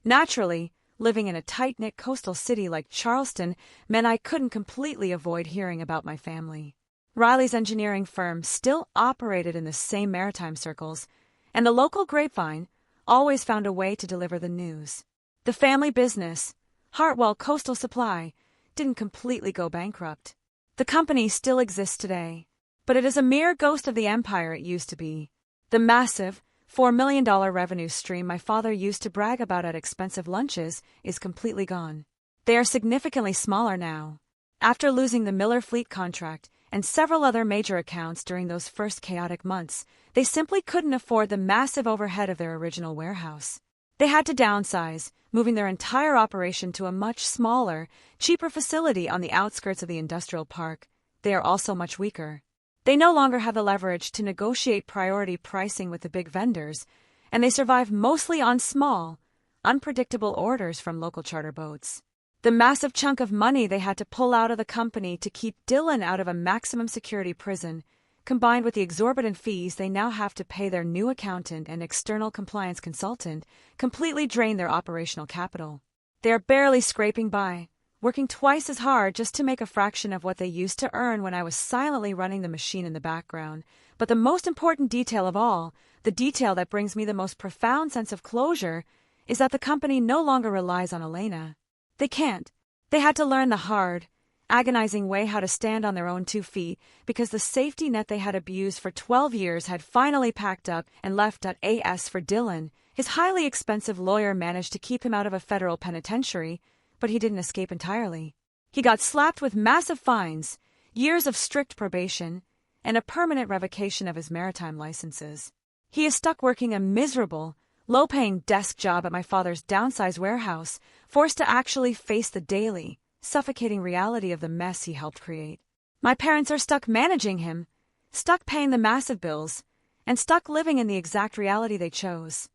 A: Naturally, living in a tight-knit coastal city like Charleston meant I couldn't completely avoid hearing about my family. Riley's engineering firm still operated in the same maritime circles, and the local grapevine always found a way to deliver the news. The family business, Hartwell Coastal Supply, didn't completely go bankrupt. The company still exists today, but it is a mere ghost of the empire it used to be. The massive, $4 million revenue stream my father used to brag about at expensive lunches is completely gone. They are significantly smaller now. After losing the Miller Fleet contract and several other major accounts during those first chaotic months, they simply couldn't afford the massive overhead of their original warehouse. They had to downsize, moving their entire operation to a much smaller, cheaper facility on the outskirts of the industrial park. They are also much weaker. They no longer have the leverage to negotiate priority pricing with the big vendors, and they survive mostly on small, unpredictable orders from local charter boats. The massive chunk of money they had to pull out of the company to keep Dylan out of a maximum security prison, combined with the exorbitant fees they now have to pay their new accountant and external compliance consultant, completely drained their operational capital. They are barely scraping by, working twice as hard just to make a fraction of what they used to earn when I was silently running the machine in the background. But the most important detail of all, the detail that brings me the most profound sense of closure, is that the company no longer relies on Elena. They can't. They had to learn the hard, agonizing way how to stand on their own 2 feet because the safety net they had abused for 12 years had finally packed up and left. As for Dylan, his highly expensive lawyer managed to keep him out of a federal penitentiary, but he didn't escape entirely. He got slapped with massive fines, years of strict probation, and a permanent revocation of his maritime licenses. He is stuck working a miserable, low-paying desk job at my father's downsized warehouse, forced to actually face the daily, suffocating reality of the mess he helped create. My parents are stuck managing him, stuck paying the massive bills, and stuck living in the exact reality they chose.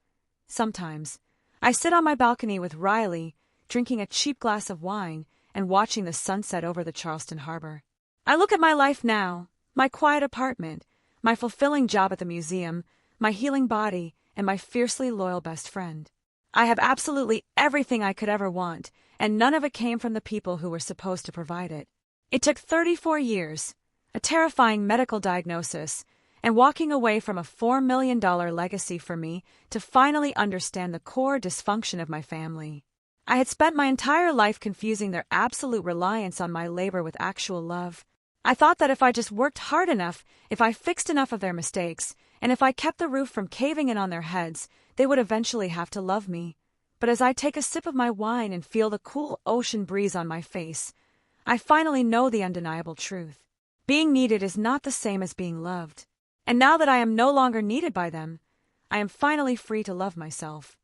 A: Sometimes, I sit on my balcony with Riley, drinking a cheap glass of wine and watching the sunset over the Charleston harbor. I look at my life now, my quiet apartment, my fulfilling job at the museum, my healing body, and my fiercely loyal best friend. I have absolutely everything I could ever want, and none of it came from the people who were supposed to provide it. It took 34 years, a terrifying medical diagnosis, and walking away from a $4 million legacy for me to finally understand the core dysfunction of my family. I had spent my entire life confusing their absolute reliance on my labor with actual love. I thought that if I just worked hard enough, if I fixed enough of their mistakes, and if I kept the roof from caving in on their heads, they would eventually have to love me. But as I take a sip of my wine and feel the cool ocean breeze on my face, I finally know the undeniable truth. Being needed is not the same as being loved. And now that I am no longer needed by them, I am finally free to love myself.